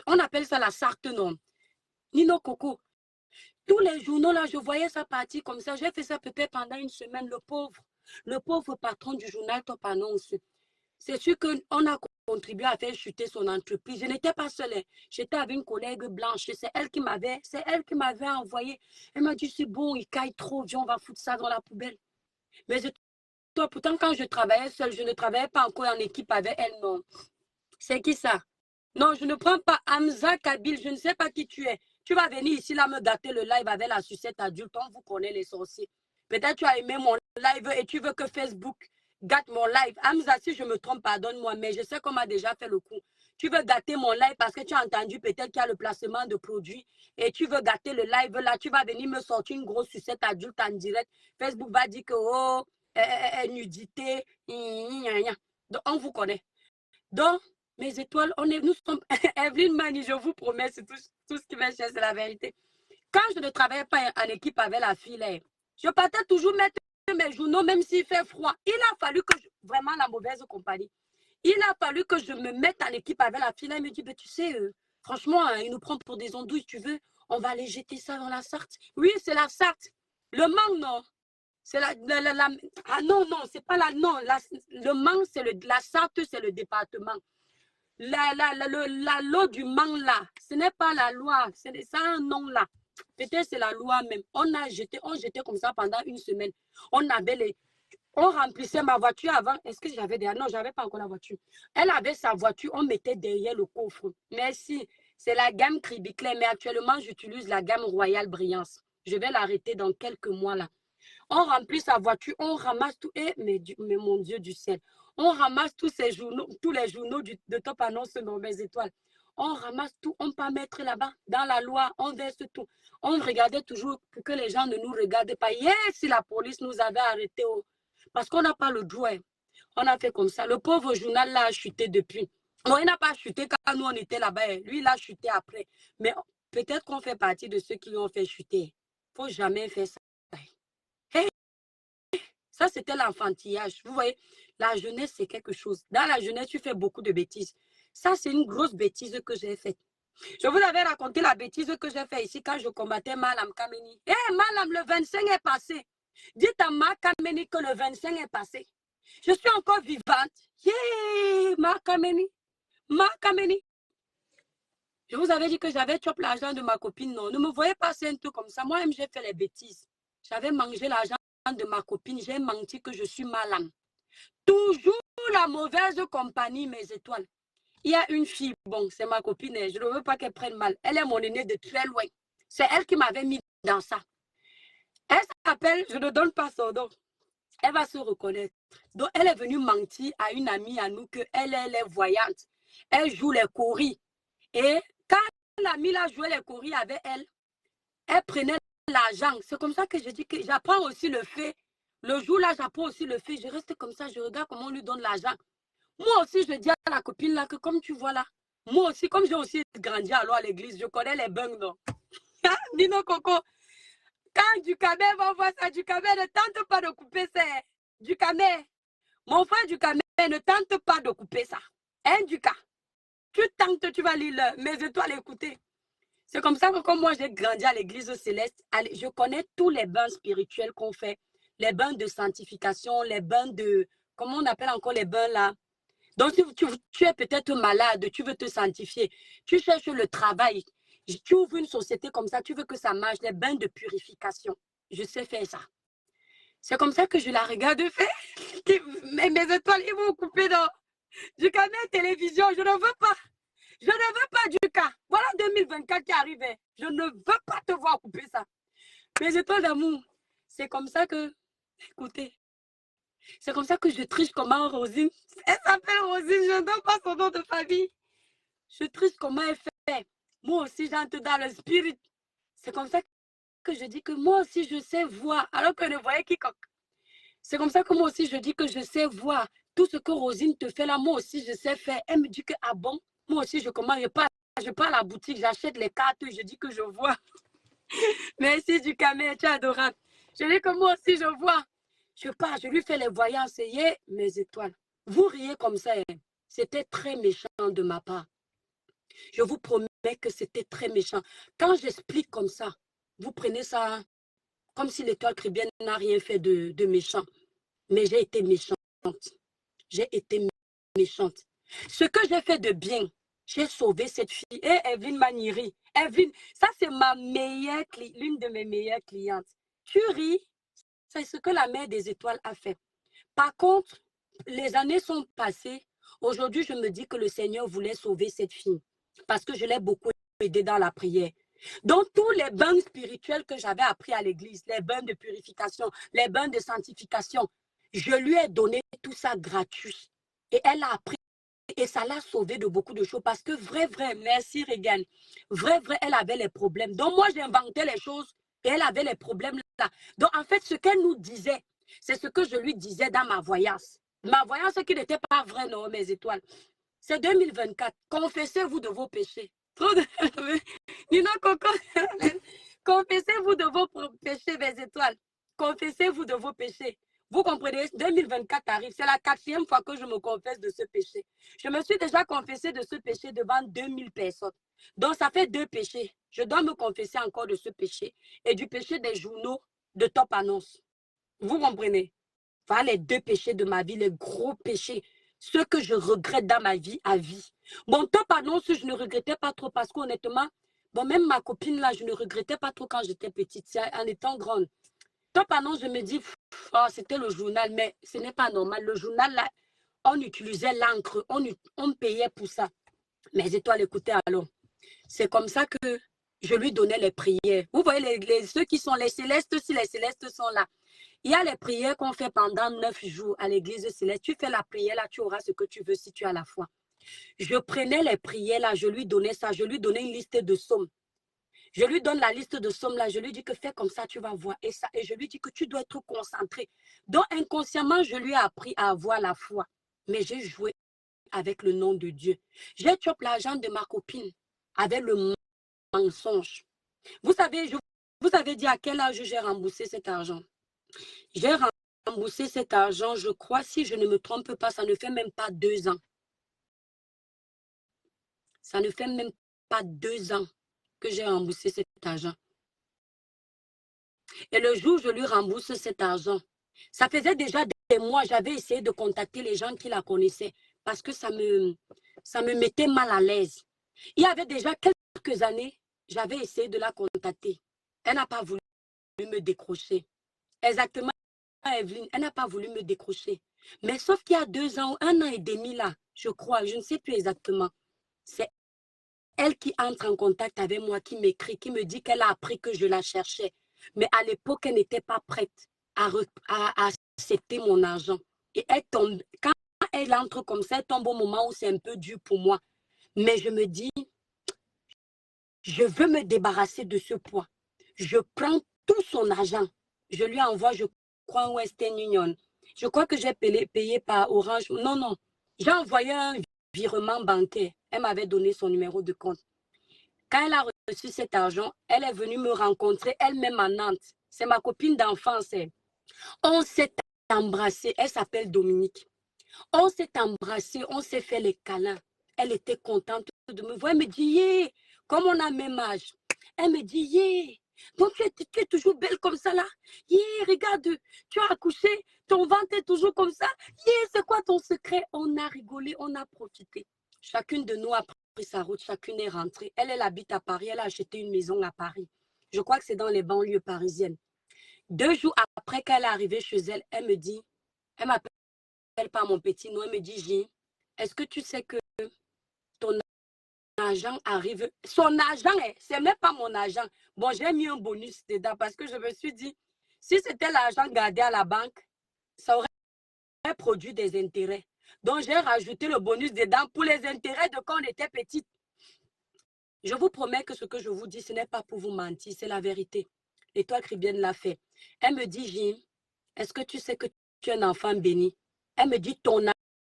On appelle ça la Sarthe, non. Nino Coco. Tous les journaux, là, je voyais ça partir comme ça. J'ai fait ça peut-être pendant une semaine. Le pauvre patron du journal Top Annonce. C'est sûr qu'on a contribué à faire chuter son entreprise. Je n'étais pas seule. J'étais avec une collègue blanche. C'est elle qui m'avait envoyé. Elle m'a dit, c'est bon, il caille trop. Viens, on va foutre ça dans la poubelle. Mais toi, pourtant, quand je travaillais seule, je ne travaillais pas encore en équipe avec elle, non. C'est qui ça? Non, je ne prends pas Hamza Kabil. Je ne sais pas qui tu es. Tu vas venir ici, là, me gâter le live avec la sucette adulte. On vous connaît, les sorciers. Peut-être tu as aimé mon live et tu veux que Facebook gâte mon live. Hamza, si je me trompe, pardonne-moi, mais je sais qu'on m'a déjà fait le coup. Tu veux gâter mon live parce que tu as entendu peut-être qu'il y a le placement de produits et tu veux gâter le live là. Tu vas venir me sortir une grosse sucette adulte en direct. Facebook va dire que, oh, nudité, donc on vous connaît. Donc, mes étoiles, nous sommes... Evelyne Mani, je vous promets, c'est tout ce qui m'intéresse, c'est la vérité. Quand je ne travaillais pas en équipe avec la fille, je partais toujours mettre mes journaux, même s'il fait froid. Il a fallu que, vraiment la mauvaise compagnie, il a fallu que je me mette en équipe avec la fille. Elle me dit, ben, tu sais, franchement, il nous prend pour des andouilles, tu veux, on va aller jeter ça dans la Sarthe. Oui, c'est la Sarthe. Le Mans, non. C'est ah non, non, c'est pas la... Non, le Mans, c'est la Sarthe, c'est le département. La loi du Mans, là, ce n'est pas la loi. C'est un nom, là. Peut-être c'est la loi même. On jetait comme ça pendant une semaine. On remplissait ma voiture avant. Est-ce que j'avais derrière? Non, je n'avais pas encore la voiture. Elle avait sa voiture, on mettait derrière le coffre. Merci. C'est la gamme Cribiclair, mais actuellement, j'utilise la gamme Royal Brillance. Je vais l'arrêter dans quelques mois là. On remplit sa voiture, on ramasse tout. Mais mon Dieu du ciel. On ramasse tous les journaux de Top Annonce dans mes étoiles. On ramasse tout, on peut mettre là-bas, dans la loi, on verse tout. On regardait toujours pour que les gens ne nous regardent pas. Hier, si la police nous avait arrêtés, parce qu'on n'a pas le droit. On a fait comme ça. Le pauvre journal là a chuté depuis. Non, il n'a pas chuté quand nous, on était là-bas. Lui, il a chuté après. Mais peut-être qu'on fait partie de ceux qui l'ont fait chuter. Il ne faut jamais faire ça. Hey, ça, c'était l'enfantillage. Vous voyez, la jeunesse, c'est quelque chose. Dans la jeunesse, tu fais beaucoup de bêtises. Ça, c'est une grosse bêtise que j'ai faite. Je vous avais raconté la bêtise que j'ai faite ici quand je combattais Malam Kameni. Hé, Malam, le 25 est passé. Dites à Ma Kameni que le 25 est passé. Je suis encore vivante. Yeah, Ma Kameni. Ma Kameni. Je vous avais dit que j'avais chopé l'argent de ma copine. Non, ne me voyez pas un truc comme ça. Moi-même, j'ai fait les bêtises. J'avais mangé l'argent de ma copine. J'ai menti que je suis Malam. Toujours la mauvaise compagnie, mes étoiles. Il y a une fille, bon, c'est ma copine, je ne veux pas qu'elle prenne mal. Elle est mon aînée de très loin. C'est elle qui m'avait mis dans ça. Elle s'appelle, je ne donne pas son nom. Elle va se reconnaître. Donc, elle est venue mentir à une amie à nous qu'elle est voyante. Elle joue les courriers. Et quand l'amie a joué les courriers avec elle, elle prenait l'argent. C'est comme ça que je dis que j'apprends aussi le fait. Le jour-là, j'apprends aussi le fait. Je reste comme ça, je regarde comment on lui donne l'argent. Moi aussi, je dis à la copine là que comme tu vois là, moi aussi, comme j'ai aussi grandi alors à l'église, je connais les bungs, non? Nino Coco, quand Ducamé va voir ça, Ducamé ne tente pas de couper ça. Ducamé, mon frère Ducamé ne tente pas de couper ça. Hein, Duca? Tu tentes, tu vas lire mes étoiles écouter. C'est comme ça que comme moi j'ai grandi à l'église céleste, je connais tous les bains spirituels qu'on fait, les bains de sanctification, les bains de, comment on appelle encore les bains là? Donc, si tu es peut-être malade, tu veux te sanctifier, tu cherches le travail, tu ouvres une société comme ça, tu veux que ça marche, les bains de purification. Je sais faire ça. C'est comme ça que je la regarde faire. Mes étoiles, ils vont couper du canal télévision. Je ne veux pas. Je ne veux pas du cas. Voilà 2024 qui arrive. Je ne veux pas te voir couper ça. Mes étoiles d'amour, c'est comme ça que, écoutez, c'est comme ça que je triche comment Rosine. Elle s'appelle Rosine, je ne donne pas son nom de famille. Je triche comment elle fait. Moi aussi, j'entre dans le spirit. C'est comme ça que je dis que moi aussi, je sais voir, alors que ne voyait quiconque. C'est comme ça que moi aussi, je dis que je sais voir. Tout ce que Rosine te fait là, moi aussi, je sais faire. Elle me dit que, ah bon, moi aussi, je commence, je pars à la boutique, j'achète les cartes, je dis que je vois. Merci du camé, tu es adorable. Je dis que moi aussi, je vois. Je pars, je lui fais les voyances, et mes étoiles. Vous riez comme ça, hein. C'était très méchant de ma part. Je vous promets que c'était très méchant. Quand j'explique comme ça, vous prenez ça comme si l'étoile chrétienne n'a rien fait de méchant. Mais j'ai été méchante. J'ai été méchante. Ce que j'ai fait de bien, j'ai sauvé cette fille. Et Evelyne Maniri. Evelyne, ça c'est l'une de mes meilleures clientes. Tu ris, c'est ce que la mère des étoiles a fait. Par contre, les années sont passées. Aujourd'hui, je me dis que le Seigneur voulait sauver cette fille parce que je l'ai beaucoup aidée dans la prière. Donc, tous les bains spirituels que j'avais appris à l'église, les bains de purification, les bains de sanctification, je lui ai donné tout ça gratuit. Et elle a appris et ça l'a sauvée de beaucoup de choses parce que vrai, merci Regan, vrai, elle avait les problèmes. Donc, moi, j'inventais les choses et elle avait les problèmes là. Donc, en fait, ce qu'elle nous disait, c'est ce que je lui disais dans ma voyance. Ma voyance qui n'était pas vraie, non, mes étoiles. C'est 2024. Confessez-vous de vos péchés. Nino Coco, confessez-vous de vos péchés, mes étoiles. Confessez-vous de vos péchés. Vous comprenez, 2024 arrive. C'est la 4e fois que je me confesse de ce péché. Je me suis déjà confessée de ce péché devant 2000 personnes. Donc, ça fait 2 péchés. Je dois me confesser encore de ce péché et du péché des journaux de Top Annonce. Vous comprenez? Voilà les 2 péchés de ma vie, les gros péchés. Ceux que je regrette dans ma vie à vie. Bon, Top Annonce, je ne regrettais pas trop parce qu'honnêtement, bon, même ma copine là, je ne regrettais pas trop quand j'étais petite, en étant grande. Top Annonce, je me dis, oh, c'était le journal, mais ce n'est pas normal. Le journal là, on utilisait l'encre, on payait pour ça. Mes étoiles, écoutez alors. C'est comme ça que je lui donnais les prières. Vous voyez, ceux qui sont les célestes, si les célestes sont là. Il y a les prières qu'on fait pendant 9 jours à l'église céleste. Tu fais la prière là, tu auras ce que tu veux si tu as la foi. Je prenais les prières là, je lui donnais ça, je lui donnais une liste de psaumes. Je lui donne la liste de sommes là, je lui dis que fais comme ça, tu vas voir. Et je lui dis que tu dois être concentré. Donc inconsciemment, je lui ai appris à avoir la foi. Mais j'ai joué avec le nom de Dieu. J'ai chopé l'argent de ma copine avec le mensonge. Vous savez, je vous avais dit à quel âge j'ai remboursé cet argent. J'ai remboursé cet argent, je crois, si je ne me trompe pas, ça ne fait même pas 2 ans. Ça ne fait même pas 2 ans que j'ai remboursé cet argent. Et le jour où je lui rembourse cet argent, ça faisait déjà des mois, j'avais essayé de contacter les gens qui la connaissaient parce que ça me mettait mal à l'aise. Il y avait déjà quelques années, j'avais essayé de la contacter. Elle n'a pas voulu me décrocher. Exactement, Evelyne, elle n'a pas voulu me décrocher. Mais sauf qu'il y a 2 ans, 1 an et demi là, je crois, je ne sais plus exactement. C'est elle qui entre en contact avec moi, qui m'écrit, qui me dit qu'elle a appris que je la cherchais. Mais à l'époque, elle n'était pas prête à accepter mon argent. Et elle tombe, quand elle entre comme ça, elle tombe au moment où c'est un peu dur pour moi. Mais je me dis, je veux me débarrasser de ce poids. Je prends tout son argent. Je lui envoie, je crois, Western Union. Je crois que j'ai payé par Orange. Non, non. J'ai envoyé un virement bancaire. Elle m'avait donné son numéro de compte. Quand elle a reçu cet argent, elle est venue me rencontrer elle-même à Nantes. C'est ma copine d'enfance. On s'est embrassé. Elle s'appelle Dominique. On s'est embrassé, on s'est fait les câlins. Elle était contente de me voir. Elle me dit, yeah, comme on a même âge. Elle me dit, yeah, donc tu es toujours belle comme ça là. Yeah, regarde, tu as accouché, ton ventre est toujours comme ça. Yeah, c'est quoi ton secret? On a rigolé, on a profité. Chacune de nous a pris sa route, chacune est rentrée. Elle habite à Paris, elle a acheté une maison à Paris. Je crois que c'est dans les banlieues parisiennes. 2 jours après qu'elle est arrivée chez elle, elle me dit, elle m'appelle pas mon petit nom, elle me dit, J, est-ce que tu sais que ton agent arrive? Son agent, c'est même pas mon agent. Bon, j'ai mis un bonus dedans parce que je me suis dit, si c'était l'argent gardé à la banque, ça aurait produit des intérêts. Donc, j'ai rajouté le bonus dedans pour les intérêts de quand on était petite. Je vous promets que ce que je vous dis, ce n'est pas pour vous mentir, c'est la vérité. L'Étoile Caribbeenne l'a fait. Elle me dit, Jim, est-ce que tu sais que tu es un enfant béni? Elle me dit, ton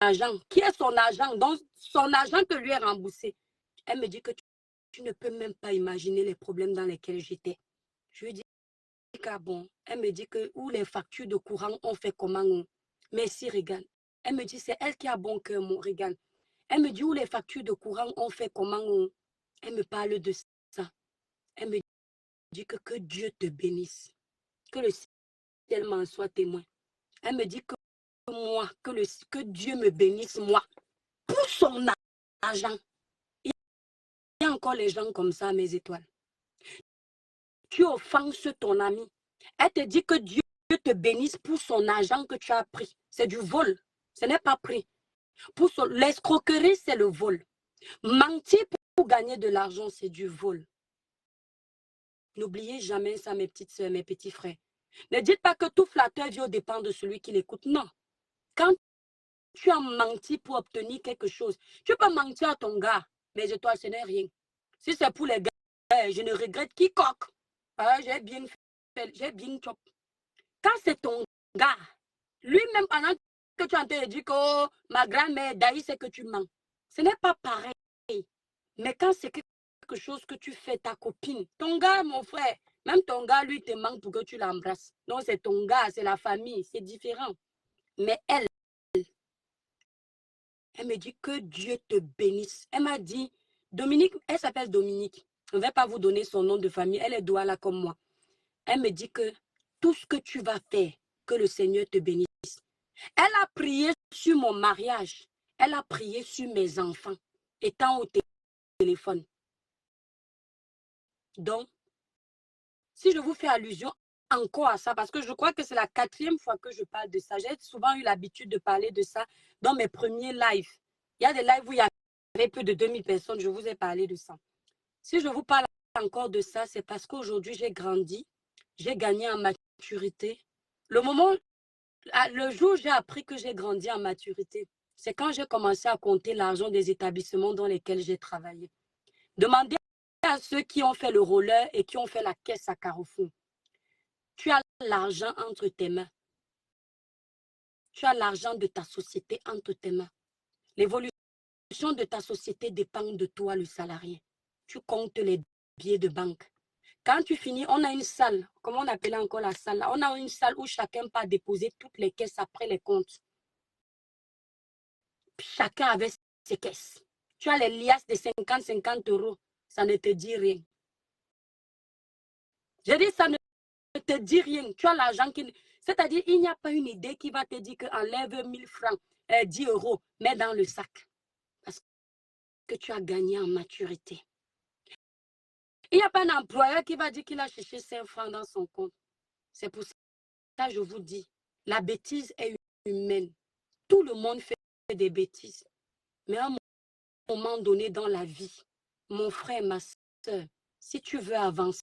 agent. Qui est son agent? Donc, son agent que lui est remboursé. Elle me dit que tu ne peux même pas imaginer les problèmes dans lesquels j'étais. Je lui dis, ah bon. Elle me dit que, où les factures de courant, on fait comment? Merci, regarde. Elle me dit, c'est elle qui a bon cœur, mon regarde. Elle me dit, où les factures de courant, on fait comment? Elle me parle de ça. Elle me dit que Dieu te bénisse. Que le ciel m'en soit témoin. Elle me dit que moi, que Dieu me bénisse, moi, pour son argent. Il y a encore les gens comme ça, mes étoiles. Tu offenses ton ami. Elle te dit que Dieu te bénisse pour son argent que tu as pris. C'est du vol. Ce n'est pas pris. L'escroquerie, c'est le vol. Mentir pour gagner de l'argent, c'est du vol. N'oubliez jamais ça, mes petites soeurs, mes petits frères. Ne dites pas que tout flatteur vient au dépend de celui qui l'écoute. Non. Quand tu as menti pour obtenir quelque chose, tu peux mentir à ton gars, mais de toi, ce n'est rien. Si c'est pour les gars, je ne regrette quiconque. Ah, j'ai bien fait, j'ai bien chop. Quand c'est ton gars, lui-même, pendant que tu es en train de dire que oh, ma grand-mère, d'ailleurs, c'est que tu mens. Ce n'est pas pareil. Mais quand c'est quelque chose que tu fais, ta copine, ton gars, mon frère, même ton gars, lui, te manque pour que tu l'embrasses. Donc, c'est ton gars, c'est la famille, c'est différent. Mais elle me dit que Dieu te bénisse. Elle m'a dit, Dominique, elle s'appelle Dominique. Je ne vais pas vous donner son nom de famille, elle est douala comme moi. Elle me dit que tout ce que tu vas faire, que le Seigneur te bénisse. Elle a prié sur mon mariage. Elle a prié sur mes enfants, étant au téléphone. Donc, si je vous fais allusion encore à ça, parce que je crois que c'est la 4e fois que je parle de ça. J'ai souvent eu l'habitude de parler de ça dans mes premiers lives. Il y a des lives où il y avait plus de 2000 personnes, je vous ai parlé de ça. Si je vous parle encore de ça, c'est parce qu'aujourd'hui, j'ai grandi, j'ai gagné en maturité. Le jour où j'ai appris que j'ai grandi en maturité, c'est quand j'ai commencé à compter l'argent des établissements dans lesquels j'ai travaillé. Demandez à ceux qui ont fait le roller et qui ont fait la caisse à Carrefour. Tu as l'argent entre tes mains. Tu as l'argent de ta société entre tes mains. L'évolution de ta société dépend de toi, le salarié. Tu comptes les billets de banque. Quand tu finis, on a une salle, comment on appelle encore la salle là? On a une salle où chacun peut déposer toutes les caisses après les comptes. Puis chacun avait ses caisses. Tu as les liasses de 50 euros. Ça ne te dit rien. Je dis, ça ne te dit rien. Tu as l'argent qui... C'est-à-dire, il n'y a pas une idée qui va te dire qu'enlève 1000 francs, 10 euros, mets dans le sac. Parce que tu as gagné en maturité. Il n'y a pas un employeur qui va dire qu'il a cherché 5 francs dans son compte. C'est pour ça que je vous dis, la bêtise est humaine. Tout le monde fait des bêtises. Mais à un moment donné dans la vie, mon frère, ma soeur, si tu veux avancer,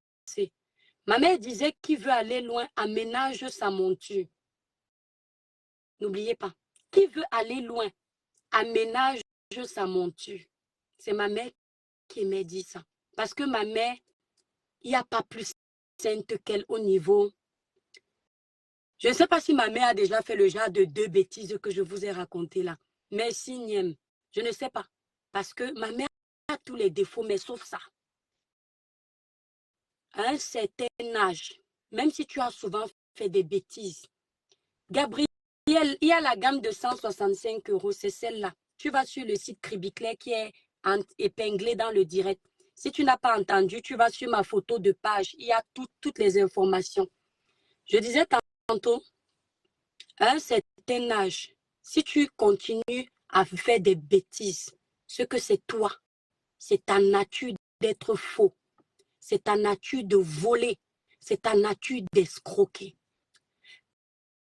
ma mère disait qui veut aller loin, aménage sa monture. N'oubliez pas, qui veut aller loin, aménage sa monture. C'est ma mère qui m'a dit ça. Parce que ma mère, il n'y a pas plus sainte qu'elle au niveau. Je ne sais pas si ma mère a déjà fait le genre de 2 bêtises que je vous ai racontées là. Mais si Niem, je ne sais pas. Parce que ma mère a tous les défauts, mais sauf ça. À un certain âge, même si tu as souvent fait des bêtises, Gabriel, il y a la gamme de 165 euros, c'est celle-là. Tu vas sur le site Cribiclair qui est épinglé dans le direct. Si tu n'as pas entendu, tu vas sur ma photo de page. Il y a toutes les informations. Je disais tantôt, à un certain âge, si tu continues à faire des bêtises, ce que c'est toi, c'est ta nature d'être faux, c'est ta nature de voler, c'est ta nature d'escroquer.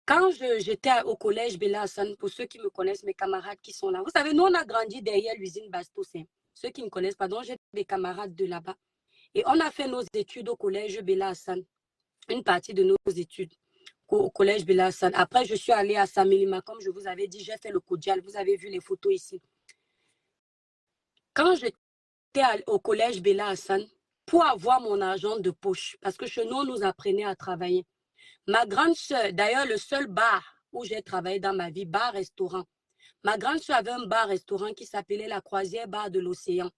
Quand j'étais au collège Bella Hassan, pour ceux qui me connaissent, mes camarades qui sont là, vous savez, nous on a grandi derrière l'usine Bastos. Ceux qui ne connaissent pas, donc j'ai des camarades de là-bas. Et on a fait nos études au collège Bella Hassan, une partie de nos études au collège Bella Hassan. Après, je suis allée à Samilima, comme je vous avais dit, j'ai fait le Kodial. Vous avez vu les photos ici. Quand j'étais au collège Bella Hassan, pour avoir mon argent de poche, parce que chez nous, on nous apprenait à travailler. Ma grande soeur, d'ailleurs, le seul bar où j'ai travaillé dans ma vie, bar-restaurant. Ma grande soeur avait un bar-restaurant qui s'appelait la Croisière Bar de l'Océan.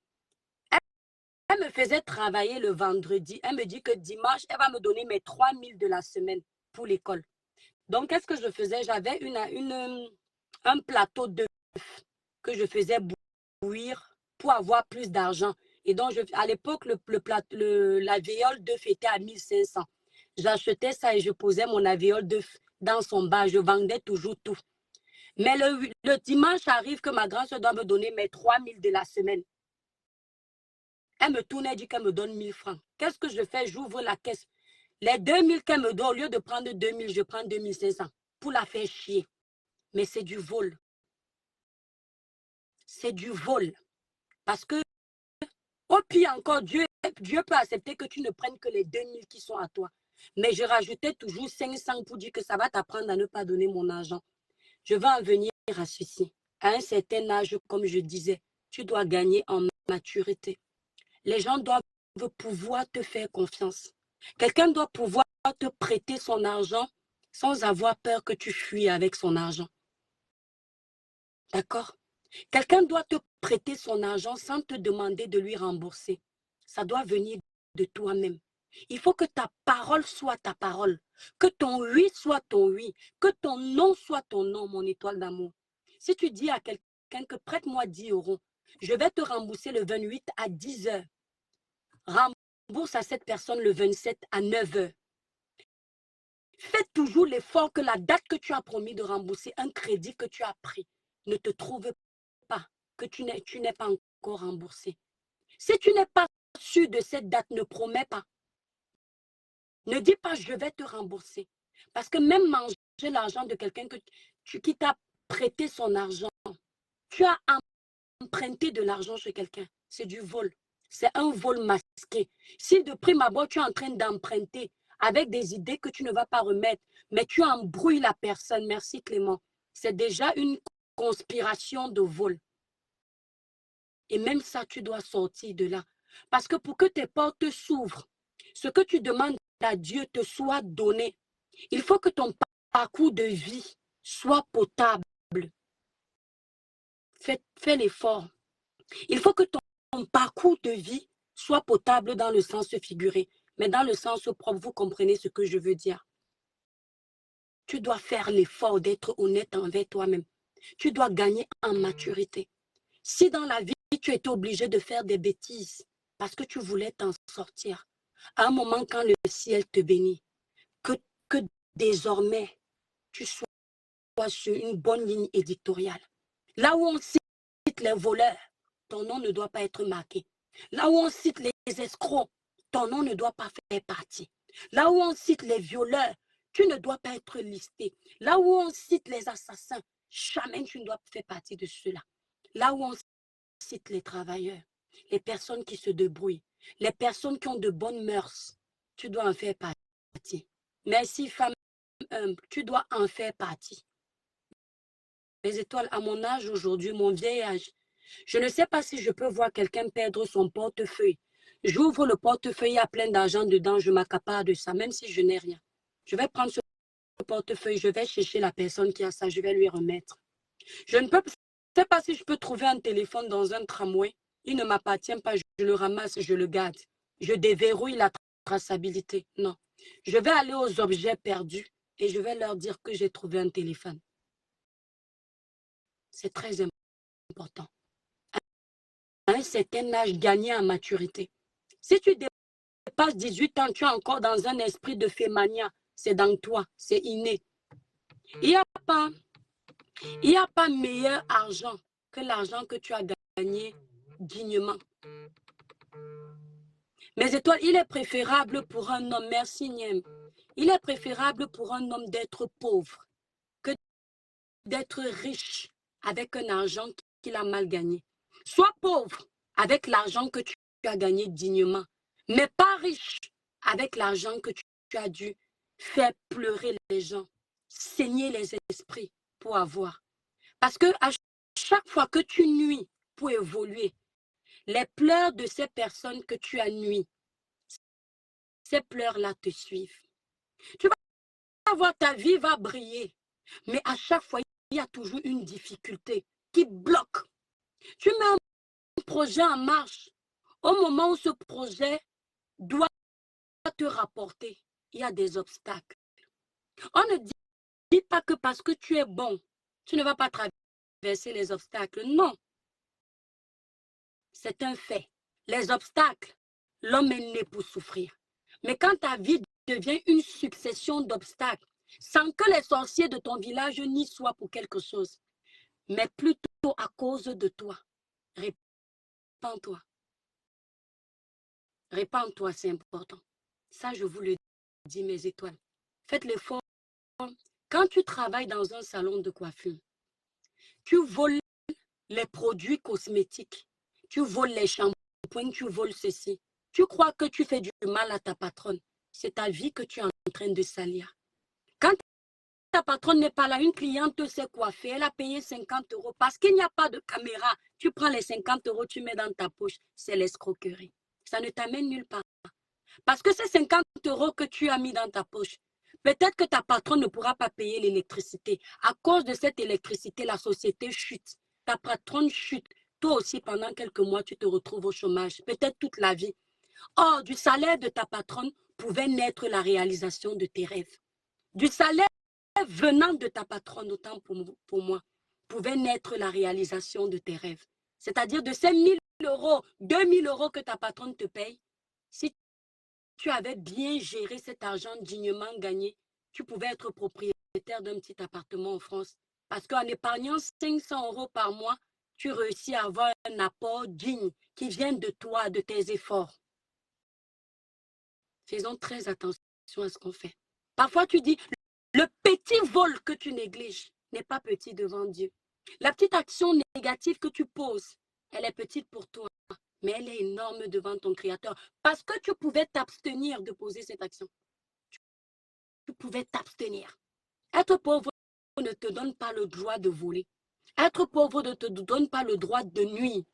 Elle me faisait travailler le vendredi. Elle me dit que dimanche, elle va me donner mes 3000 de la semaine pour l'école. Donc, qu'est-ce que je faisais? J'avais un plateau d'œufs que je faisais bouillir pour avoir plus d'argent. Et donc, à l'époque, la viole d'œufs était à 1500. J'achetais ça et je posais mon alvéole d'œuf dans son bar. Je vendais toujours tout. Mais le dimanche arrive que ma grand-soeur doit me donner mes 3000 de la semaine. Elle me tourne et dit qu'elle me donne 1000 francs. Qu'est-ce que je fais? J'ouvre la caisse. Les 2000 qu'elle me donne, au lieu de prendre 2000, je prends 2500 pour la faire chier. Mais c'est du vol. C'est du vol. Parce que, au pire encore, Dieu peut accepter que tu ne prennes que les 2000 qui sont à toi. Mais je rajoutais toujours 500 pour dire que ça va t'apprendre à ne pas donner mon argent. Je vais en venir à ceci. À un certain âge, comme je disais, tu dois gagner en maturité. Les gens doivent pouvoir te faire confiance. Quelqu'un doit pouvoir te prêter son argent sans avoir peur que tu fuis avec son argent. D'accord? Quelqu'un doit te prêter son argent sans te demander de lui rembourser. Ça doit venir de toi-même. Il faut que ta parole soit ta parole. Que ton oui soit ton oui. Que ton non soit ton non, mon étoile d'amour. Si tu dis à quelqu'un que prête-moi 10 euros, je vais te rembourser le 28 à 10 heures. Rembourse à cette personne le 27 à 9 heures. Fais toujours l'effort que la date que tu as promis de rembourser, un crédit que tu as pris, ne te trouve pas, que tu n'es pas encore remboursé. Si tu n'es pas sûr de cette date, ne promets pas. Ne dis pas je vais te rembourser. Parce que même manger l'argent de quelqu'un qui t'a prêté son argent, tu as emprunté de l'argent chez quelqu'un. C'est du vol. C'est un vol masqué. Si de prime abord tu es en train d'emprunter avec des idées que tu ne vas pas remettre, mais tu embrouilles la personne, merci Clément, c'est déjà une conspiration de vol. Et même ça, tu dois sortir de là. Parce que pour que tes portes s'ouvrent, ce que tu demandes à Dieu te soit donné, il faut que ton parcours de vie soit potable. Fais l'effort. Il faut que ton parcours de vie soit potable dans le sens figuré, mais dans le sens propre, vous comprenez ce que je veux dire. Tu dois faire l'effort d'être honnête envers toi-même. Tu dois gagner en maturité. Si dans la vie, tu étais obligé de faire des bêtises parce que tu voulais t'en sortir, à un moment quand le ciel te bénit, que désormais, tu sois sur une bonne ligne éditoriale. Là où on cite les voleurs, ton nom ne doit pas être marqué. Là où on cite les escrocs, ton nom ne doit pas faire partie. Là où on cite les violeurs, tu ne dois pas être listé. Là où on cite les assassins, jamais tu ne dois faire partie de ceux-là. Là où on cite les travailleurs, les personnes qui se débrouillent, les personnes qui ont de bonnes mœurs, tu dois en faire partie. Merci, femme humble, tu dois en faire partie. Les étoiles, à mon âge aujourd'hui, mon vieil âge, je ne sais pas si je peux voir quelqu'un perdre son portefeuille. J'ouvre le portefeuille, il y a plein d'argent dedans, je m'accapare de ça, même si je n'ai rien. Je vais prendre ce portefeuille, je vais chercher la personne qui a ça, je vais lui remettre. Je ne sais pas si je peux trouver un téléphone dans un tramway. Il ne m'appartient pas, je le ramasse, je le garde. Je déverrouille la traçabilité. Non. Je vais aller aux objets perdus et je vais leur dire que j'ai trouvé un téléphone. C'est très important. À un certain âge, gagner en maturité. Si tu dépasses 18 ans, tu es encore dans un esprit de fémania. C'est dans toi, c'est inné. Il n'y a pas meilleur argent que l'argent que tu as gagné dignement. Mes étoiles, il est préférable pour un homme, merci Niem, il est préférable pour un homme d'être pauvre que d'être riche avec un argent qu'il a mal gagné. Sois pauvre avec l'argent que tu as gagné dignement, mais pas riche avec l'argent que tu as dû faire pleurer les gens, saigner les esprits pour avoir. Parce que à chaque fois que tu nuis pour évoluer, les pleurs de ces personnes que tu as nuit, ces pleurs-là te suivent. Tu vas voir, ta vie va briller, mais à chaque fois, il y a toujours une difficulté qui bloque. Tu mets un projet en marche. Au moment où ce projet doit te rapporter, il y a des obstacles. On ne dit pas que parce que tu es bon, tu ne vas pas traverser les obstacles. Non. C'est un fait. Les obstacles, l'homme est né pour souffrir. Mais quand ta vie devient une succession d'obstacles, sans que les sorciers de ton village n'y soient pour quelque chose, mais plutôt à cause de toi, répands-toi. Répands-toi, c'est important. Ça, je vous le dis, mes étoiles. Faites l'effort. Quand tu travailles dans un salon de coiffure, tu voles les produits cosmétiques, tu voles les shampoings, tu voles ceci. Tu crois que tu fais du mal à ta patronne. C'est ta vie que tu es en train de salir. Quand ta patronne n'est pas là, une cliente s'est coiffée, elle a payé 50 € parce qu'il n'y a pas de caméra. Tu prends les 50 €, tu mets dans ta poche. C'est l'escroquerie. Ça ne t'amène nulle part. Parce que ces 50 € que tu as mis dans ta poche, peut-être que ta patronne ne pourra pas payer l'électricité. À cause de cette électricité, la société chute. Ta patronne chute. Toi aussi, pendant quelques mois, tu te retrouves au chômage. Peut-être toute la vie. Or, du salaire de ta patronne pouvait naître la réalisation de tes rêves. Du salaire venant de ta patronne, autant pour moi, pouvait naître la réalisation de tes rêves. C'est-à-dire de ces 1 000 €, 2 000 € que ta patronne te paye, si tu avais bien géré cet argent dignement gagné, tu pouvais être propriétaire d'un petit appartement en France. Parce qu'en épargnant 500 € par mois, tu réussis à avoir un apport digne qui vient de toi, de tes efforts. Faisons très attention à ce qu'on fait. Parfois, tu dis, le petit vol que tu négliges n'est pas petit devant Dieu. La petite action négative que tu poses, elle est petite pour toi, mais elle est énorme devant ton Créateur. Parce que tu pouvais t'abstenir de poser cette action. Tu pouvais t'abstenir. Être pauvre ne te donne pas le droit de voler. Être pauvre ne te donne pas le droit de nuire.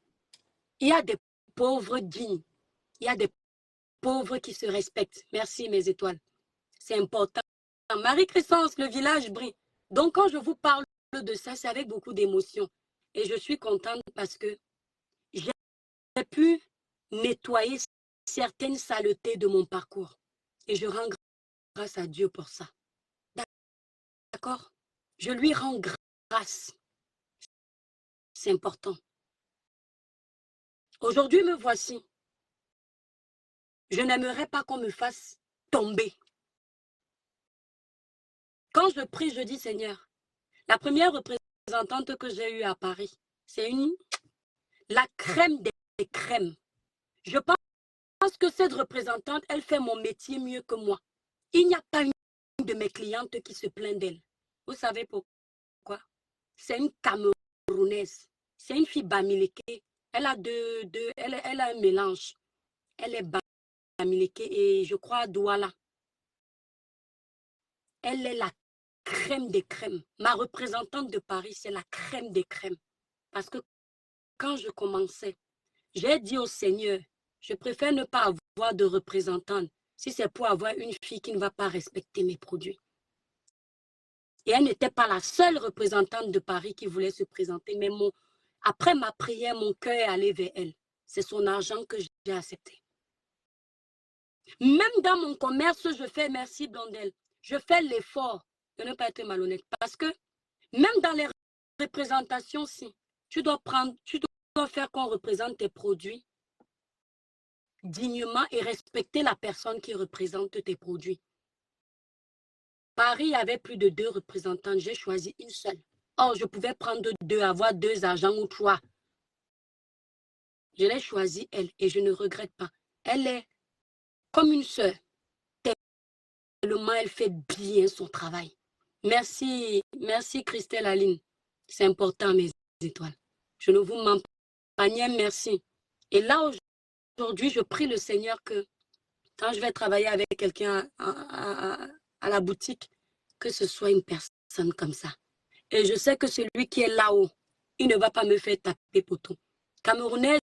Il y a des pauvres dignes. Il y a des pauvres qui se respectent. Merci mes étoiles. C'est important. Marie-Christence, le village brille. Donc quand je vous parle de ça, c'est avec beaucoup d'émotion. Et je suis contente parce que j'ai pu nettoyer certaines saletés de mon parcours. Et je rends grâce à Dieu pour ça. D'accord? Je lui rends grâce. C'est important. Aujourd'hui, me voici. Je n'aimerais pas qu'on me fasse tomber. Quand je prie, je dis Seigneur, la première représentante que j'ai eue à Paris, c'est la crème des crèmes. Je pense que cette représentante, elle fait mon métier mieux que moi. Il n'y a pas une de mes clientes qui se plaint d'elle. Vous savez pourquoi? C'est une Camerounaise. C'est une fille bamileke. Elle a elle a un mélange. Elle est bamileke et je crois Douala. Elle est la crème des crèmes. Ma représentante de Paris, c'est la crème des crèmes. Parce que quand je commençais, j'ai dit au Seigneur, je préfère ne pas avoir de représentante si c'est pour avoir une fille qui ne va pas respecter mes produits. Et elle n'était pas la seule représentante de Paris qui voulait se présenter, mais après ma prière, mon cœur est allé vers elle. C'est son argent que j'ai accepté. Même dans mon commerce, je fais, merci Blondel, je fais l'effort de ne pas être malhonnête. Parce que même dans les représentations, si tu dois faire qu'on représente tes produits dignement et respecter la personne qui représente tes produits. Paris avait plus de 2 représentants, j'ai choisi une seule. Or, je pouvais prendre 2, avoir 2 agents ou 3. Je l'ai choisie, elle, et je ne regrette pas. Elle est comme une sœur. Tellement elle fait bien son travail. Merci, merci Christelle Aline. C'est important, mes étoiles. Je ne vous mens pas, merci. Et là, aujourd'hui, je prie le Seigneur que quand je vais travailler avec quelqu'un à la boutique, que ce soit une personne comme ça. Et je sais que celui qui est là-haut, il ne va pas me faire taper poteau. Camerounaise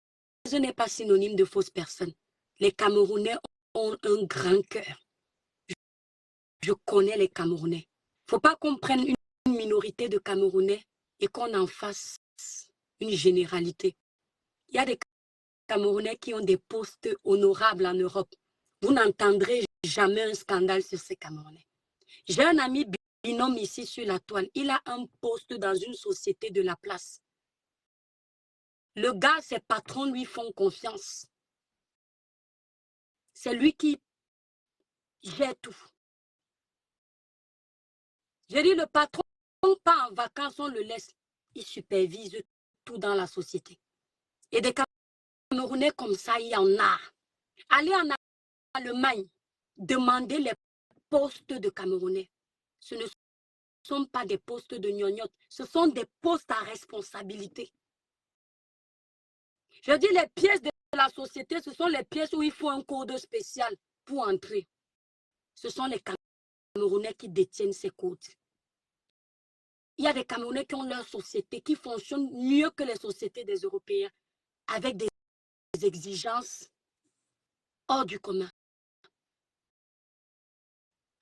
n'est pas synonyme de fausse personne. Les Camerounais ont un grand cœur. Je connais les Camerounais. Il ne faut pas qu'on prenne une minorité de Camerounais et qu'on en fasse une généralité. Il y a des Camerounais qui ont des postes honorables en Europe. Vous n'entendrez jamais un scandale sur ces Camerounais. J'ai un ami binôme ici sur la toile. Il a un poste dans une société de la place. Le gars, ses patrons lui font confiance. C'est lui qui gère tout. J'ai dit, le patron part en vacances, on le laisse. Il supervise tout dans la société. Et des Camerounais comme ça, il y en a. Allez en Allemagne, demandez les postes de Camerounais. Ce ne sont pas des postes de gnognottes, ce sont des postes à responsabilité. Je dis les pièces de la société, ce sont les pièces où il faut un code spécial pour entrer. Ce sont les Camerounais qui détiennent ces codes. Il y a des Camerounais qui ont leur société, qui fonctionnent mieux que les sociétés des Européens, avec des exigences hors du commun.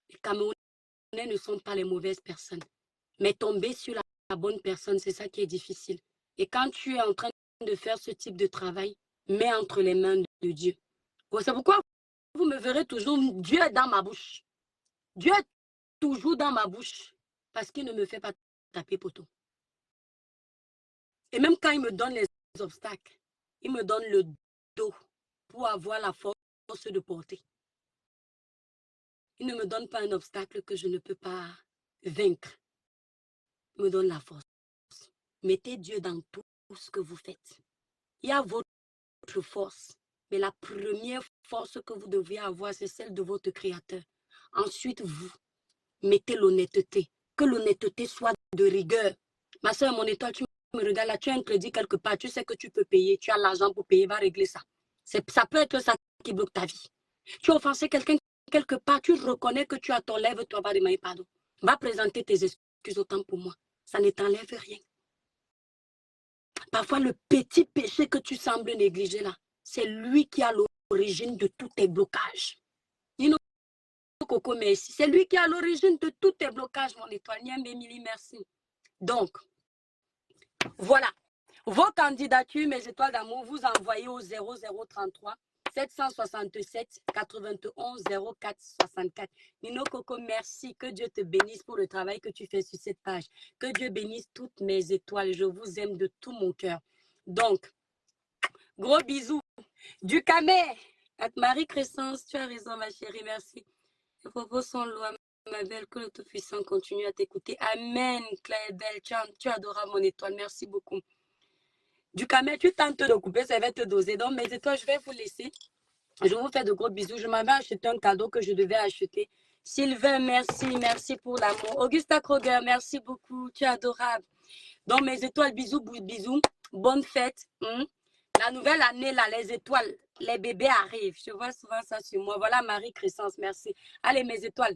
Les Camerounais ne sont pas les mauvaises personnes. Mais tomber sur la bonne personne, c'est ça qui est difficile. Et quand tu es en train de faire ce type de travail, mets entre les mains de Dieu. C'est pourquoi vous me verrez toujours, Dieu est dans ma bouche. Dieu est toujours dans ma bouche parce qu'il ne me fait pas taper poteau. Et même quand il me donne les obstacles, il me donne le dos pour avoir la force de porter. Il ne me donne pas un obstacle que je ne peux pas vaincre. Il me donne la force. Mettez Dieu dans tout ce que vous faites. Il y a votre force, mais la première force que vous devez avoir, c'est celle de votre Créateur. Ensuite, vous mettez l'honnêteté. Que l'honnêteté soit de rigueur. Ma soeur, mon étoile, tu me regardes là, tu as un crédit quelque part, tu sais que tu peux payer, tu as l'argent pour payer, va régler ça. Ça peut être ça qui bloque ta vie. Tu as offensé quelqu'un quelque part, tu reconnais que tu as ton lèvre-toi, va demander pardon. Va présenter tes excuses autant pour moi. Ça ne t'enlève rien. Parfois, le petit péché que tu sembles négliger là, c'est lui qui a l'origine de tous tes blocages. Coco, merci. C'est lui qui a l'origine de tous tes blocages, mon étoile. Niam Emily, merci. Donc, voilà. Vos candidatures, mes étoiles d'amour, vous envoyez au 0033 767 91 04 64. Nino Coco, merci. Que Dieu te bénisse pour le travail que tu fais sur cette page. Que Dieu bénisse toutes mes étoiles. Je vous aime de tout mon cœur. Donc, gros bisous. Du Camet. Marie-Crescence, tu as raison, ma chérie. Merci. Les propos sont loin, ma belle. Que le Tout-Puissant continue à t'écouter. Amen, Claire Belle. Tu adoras mon étoile. Merci beaucoup. Du Camet, tu tentes de couper, ça va te doser. Donc, mes étoiles, je vais vous laisser. Je vous fais de gros bisous. Je m'avais acheté un cadeau que je devais acheter. Sylvain, merci. Merci pour l'amour. Augusta Kroger, merci beaucoup. Tu es adorable. Donc, mes étoiles, bisous, bisous. Bonne fête. La nouvelle année, là, les étoiles, les bébés arrivent. Je vois souvent ça sur moi. Voilà Marie-Crescence, merci. Allez, mes étoiles.